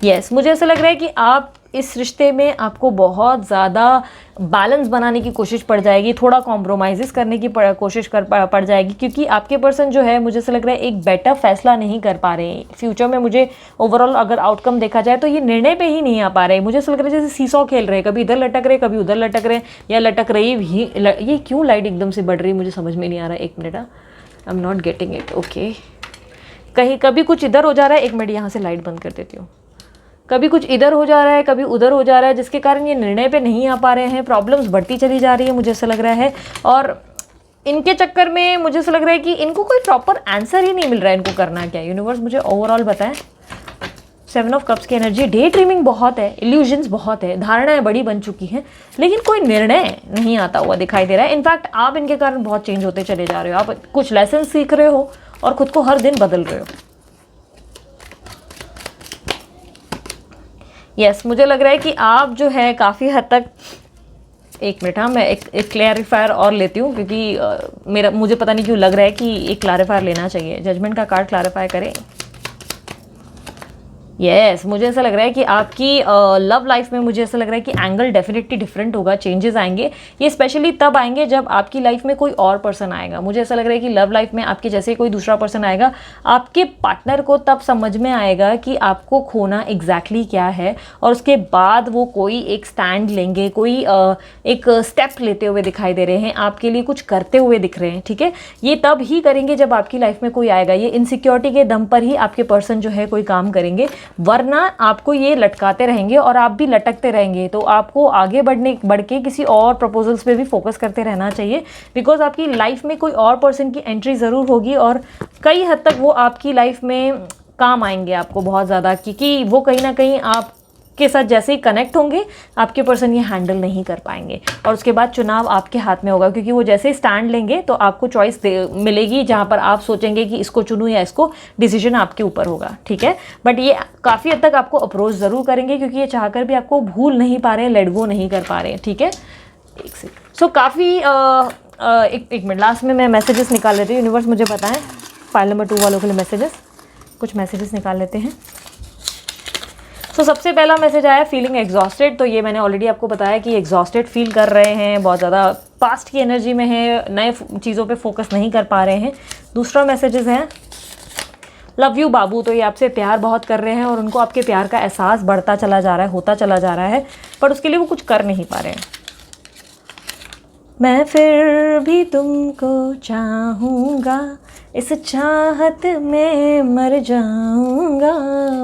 S1: यस, मुझे ऐसा लग रहा है कि आप इस रिश्ते में आपको बहुत ज़्यादा बैलेंस बनाने की कोशिश पड़ जाएगी, थोड़ा कॉम्प्रोमाइज़ करने की कोशिश पड़ जाएगी, क्योंकि आपके पर्सन जो है मुझे ऐसा लग रहा है एक बेटर फैसला नहीं कर पा रहे हैं फ्यूचर में। मुझे ओवरऑल अगर आउटकम देखा जाए तो ये निर्णय पे ही नहीं आ पा रहे। मुझे ऐसा लग रहा है जैसे सीसॉ खेल रहे हैं, कभी इधर लटक रहे, कभी उधर लटक रहे, या लटक रही भी। ये क्यों लाइट एकदम से बढ़ रही मुझे समझ में नहीं आ रहा है। 1 minute, I am not getting it. Okay, कहीं कभी कुछ इधर हो जा रहा है, 1 मिनट यहाँ से लाइट बंद कर देती हूँ। कभी कुछ इधर हो जा रहा है, कभी उधर हो जा रहा है, जिसके कारण ये निर्णय पे नहीं आ पा रहे हैं। प्रॉब्लम्स बढ़ती चली जा रही है मुझे ऐसा लग रहा है, और इनके चक्कर में मुझे ऐसा लग रहा है कि इनको कोई प्रॉपर आंसर ही नहीं मिल रहा है इनको करना क्या। यूनिवर्स मुझे ओवरऑल बताएं। 7 ऑफ कप्स की एनर्जी, डे ड्रीमिंग बहुत है, इल्यूजन्स बहुत है, धारणाएं बड़ी बन चुकी हैं, लेकिन कोई निर्णय नहीं आता हुआ दिखाई दे रहा है। इनफैक्ट आप इनके कारण बहुत चेंज होते चले जा रहे हो, आप कुछ लेसन सीख रहे हो और खुद को हर दिन बदल रहे हो। यस, मुझे लग रहा है कि आप जो है काफ़ी हद तक, 1 मिनट, हाँ मैं एक क्लैरिफायर और लेती हूँ, क्योंकि मुझे पता नहीं क्यों लग रहा है कि एक क्लैरिफायर लेना चाहिए। जजमेंट का कार्ड क्लैरिफाई करें। यस, मुझे ऐसा लग रहा है कि आपकी लव लाइफ में मुझे ऐसा लग रहा है कि एंगल डेफिनेटली डिफरेंट होगा, चेंजेस आएंगे। ये स्पेशली तब आएंगे जब आपकी लाइफ में कोई और पर्सन आएगा। मुझे ऐसा लग रहा है कि लव लाइफ में आपके जैसे कोई दूसरा पर्सन आएगा, आपके पार्टनर को तब समझ में आएगा कि आपको खोना एग्जैक्टली क्या है, और उसके बाद वो कोई एक स्टैंड लेंगे, कोई एक स्टेप लेते हुए दिखाई दे रहे हैं, आपके लिए कुछ करते हुए दिख रहे हैं। ठीक है, ये तब ही करेंगे जब आपकी लाइफ में कोई आएगा। ये इनसिक्योरिटी के दम पर ही आपके पर्सन जो है कोई काम करेंगे, वरना आपको ये लटकाते रहेंगे और आप भी लटकते रहेंगे। तो आपको आगे बढ़ के किसी और प्रपोजल्स पे भी फोकस करते रहना चाहिए, बिकॉज आपकी लाइफ में कोई और पर्सन की एंट्री ज़रूर होगी और कई हद तक वो आपकी लाइफ में काम आएंगे आपको बहुत ज़्यादा, क्योंकि वो कहीं ना कहीं आप के साथ जैसे ही कनेक्ट होंगे आपके पर्सन ये हैंडल नहीं कर पाएंगे, और उसके बाद चुनाव आपके हाथ में होगा, क्योंकि वो जैसे ही स्टैंड लेंगे तो आपको चॉइस मिलेगी, जहां पर आप सोचेंगे कि इसको चुनूं या इसको, डिसीजन आपके ऊपर होगा। ठीक है, बट ये काफ़ी हद तक आपको अप्रोच ज़रूर करेंगे, क्योंकि ये चाहकर भी आपको भूल नहीं पा रहे हैं, लेट गो नहीं कर पा रहे हैं। ठीक है, एक सेकंड। सो काफ़ी एक मिनट, लास्ट में मैं मैसेजेस निकाल लेती हूँ। यूनिवर्स मुझे बताएं फाइल नंबर 2 वालों के लिए मैसेजेस, कुछ मैसेजेस निकाल लेते हैं। तो सबसे पहला मैसेज आया फीलिंग एग्जॉस्टेड। तो ये मैंने ऑलरेडी आपको बताया कि एग्जॉस्टेड फील कर रहे हैं, बहुत ज़्यादा पास्ट की एनर्जी में है, नए चीज़ों पे फोकस नहीं कर पा रहे हैं। दूसरा मैसेजेस है लव यू बाबू। तो ये आपसे प्यार बहुत कर रहे हैं और उनको आपके प्यार का एहसास बढ़ता चला जा रहा है, होता चला जा रहा है, पर उसके लिए वो कुछ कर नहीं पा रहे हैं। मैं फिर भी तुमको चाहूँगा, इस चाहत में मर जाऊँगा,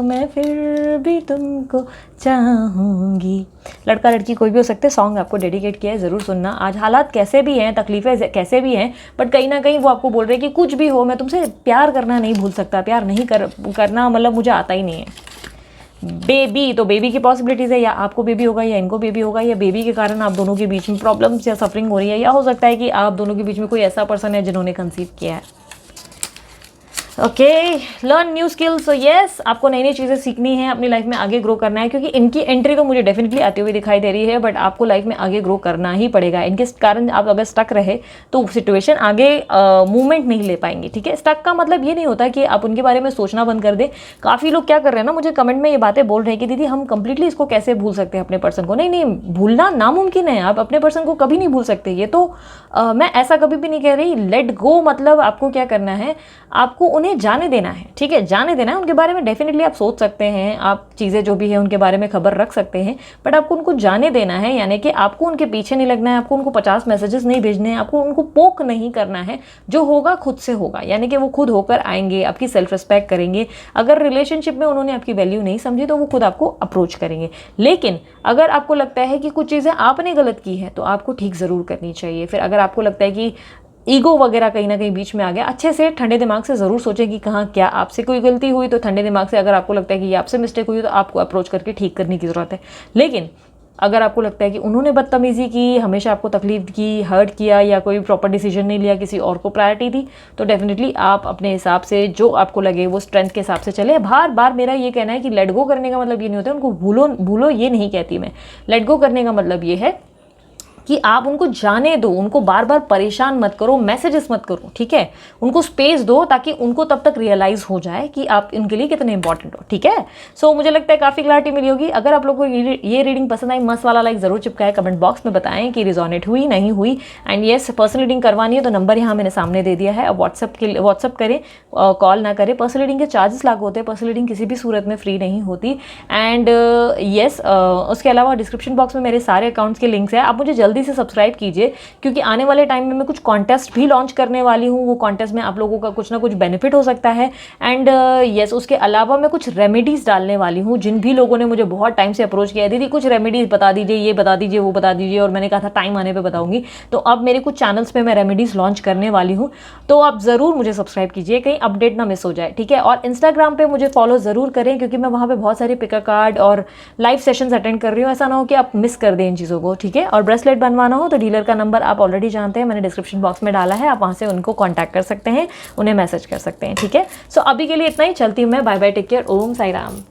S1: मैं फिर भी तुमको चाहूँगी। लड़का लड़की कोई भी हो सकते, सॉन्ग आपको डेडिकेट किया है, ज़रूर सुनना। आज हालात कैसे भी हैं, तकलीफ़ें कैसे भी हैं, बट कहीं ना कहीं वो आपको बोल रहे हैं कि कुछ भी हो मैं तुमसे प्यार करना नहीं भूल सकता, प्यार नहीं करना मतलब मुझे आता ही नहीं है। बेबी, तो बेबी की पॉसिबिलिटीज़ है, या आपको बेबी होगा या इनको बेबी होगा, या बेबी के कारण आप दोनों के बीच में प्रॉब्लम्स या सफरिंग हो रही है, या हो सकता है कि आप दोनों के बीच में कोई ऐसा पर्सन है जिन्होंने कंसीव किया है। Okay, learn new skills. So yes, आपको नई नई चीज़ें सीखनी है, अपनी लाइफ में आगे ग्रो करना है, क्योंकि इनकी एंट्री तो मुझे डेफिनेटली आती हुई दिखाई दे रही है, बट आपको लाइफ में आगे ग्रो करना ही पड़ेगा। इनके कारण आप अगर स्टक रहे तो सिचुएशन आगे मूवमेंट नहीं ले पाएंगे। ठीक है, स्टक का मतलब ये नहीं होता कि आप उनके बारे में सोचना बंद कर दें। काफ़ी लोग क्या कर रहे हैं ना, मुझे कमेंट में ये बातें बोल रहे हैं कि दीदी हम कंप्लीटली इसको कैसे भूल सकते हैं अपने पर्सन को। नहीं नहीं, भूलना नामुमकिन है, आप अपने पर्सन को कभी नहीं भूल सकते। ये तो मैं ऐसा कभी भी नहीं कह रही। लेट गो मतलब आपको क्या करना है, आपको उन्हें जाने देना है। ठीक है, जाने देना है। उनके बारे में डेफिनेटली आप सोच सकते हैं, आप चीज़ें जो भी है उनके बारे में खबर रख सकते हैं, बट आपको उनको जाने देना है। यानी कि आपको उनके पीछे नहीं लगना है, आपको उनको 50 मैसेजेस नहीं भेजने हैं, आपको उनको पोक नहीं करना है। जो होगा खुद से होगा, यानी कि वो खुद होकर आएंगे, आपकी सेल्फ रिस्पेक्ट करेंगे। अगर रिलेशनशिप में उन्होंने आपकी वैल्यू नहीं समझी तो वो खुद आपको अप्रोच करेंगे। लेकिन अगर आपको लगता है कि कुछ चीज़ें आपने गलत की है तो आपको ठीक ज़रूर करनी चाहिए। फिर अगर आपको लगता है कि ईगो वगैरह कहीं ना कहीं बीच में आ गया, अच्छे से ठंडे दिमाग से ज़रूर सोचें कि कहाँ क्या आपसे कोई गलती हुई, तो ठंडे दिमाग से अगर आपको लगता है कि ये आपसे मिस्टेक हुई तो आपको अप्रोच करके ठीक करने की ज़रूरत है। लेकिन अगर आपको लगता है कि उन्होंने बदतमीज़ी की, हमेशा आपको तकलीफ की, हर्ट किया, या कोई प्रॉपर डिसीजन नहीं लिया, किसी और को प्रायोरिटी दी, तो डेफिनेटली आप अपने हिसाब से जो आपको लगे वो स्ट्रेंथ के हिसाब से चले। बार बार मेरा ये कहना है कि लेट गो करने का मतलब ये नहीं होता उनको भूलो भूलो, ये नहीं कहती मैं। लेट गो करने का मतलब ये है कि आप उनको जाने दो, उनको बार बार परेशान मत करो, मैसेजेस मत करो। ठीक है, उनको स्पेस दो ताकि उनको तब तक रियलाइज हो जाए कि आप इनके लिए कितने इंपॉर्टेंट हो। ठीक है, सो मुझे लगता है काफ़ी क्लैरिटी मिली होगी। अगर आप लोगों को ये रीडिंग पसंद आई, मस्त वाला लाइक ज़रूर चिपकाए, कमेंट बॉक्स में बताएं कि रिजोनेट हुई नहीं हुई। एंड येस, पर्सनल रीडिंग करवानी है तो नंबर यहाँ मैंने सामने दे दिया है। अब व्हाट्सअप करें, कॉल ना करें। पर्सनल रीडिंग के चार्जेस लागू होते हैं, पर्सनल रीडिंग किसी भी सूरत में फ्री नहीं होती। एंड येस, उसके अलावा डिस्क्रिप्शन बॉक्स में मेरे सारे अकाउंट्स के लिंक्स हैं, आप मुझे जल्दी से सब्सक्राइब कीजिए, क्योंकि आने वाले टाइम में मैं कुछ कॉन्टेस्ट भी लॉन्च करने वाली हूँ। वो कॉन्टेस्ट में आप लोगों का कुछ ना कुछ बेनिफिट हो सकता है। एंड येस, उसके अलावा मैं कुछ रेमेडीज़ डालने वाली हूँ। जिन भी लोगों ने मुझे बहुत टाइम से अप्रोच किया है, दीदी कुछ रेमेडीज़ बता दीजिए, ये बता दीजिए, वो बता दीजिए, और मैंने कहा था टाइम आने पे बताऊंगी। तो अब मेरे कुछ चैनल्स पे मैं रेमेडीज़ लॉन्च करने वाली हूँ, तो आप ज़रूर मुझे सब्सक्राइब कीजिए, कहीं अपडेट ना मिस हो जाए। ठीक है, और इंस्टाग्राम पे मुझे फॉलो ज़रूर करें, क्योंकि मैं वहाँ पे बहुत सारे पिका कार्ड और लाइव सेशंस अटेंड कर रही हूँ। ऐसा ना हो कि आप मिस कर दें इन चीज़ों को। ठीक है, और ब्रेसलेट बनवाना हो तो डीलर का नंबर आप ऑलरेडी जानते हैं, मैंने डिस्क्रिप्शन बॉक्स में डाला है, आप वहाँ से उनको कॉन्टैक्ट कर सकते हैं, उन्हें मैसेज कर सकते हैं। ठीक है, सो अभी के लिए इतना ही, चलती हूँ मैं। बाय बाय, टेक केयर, ओम साई राम।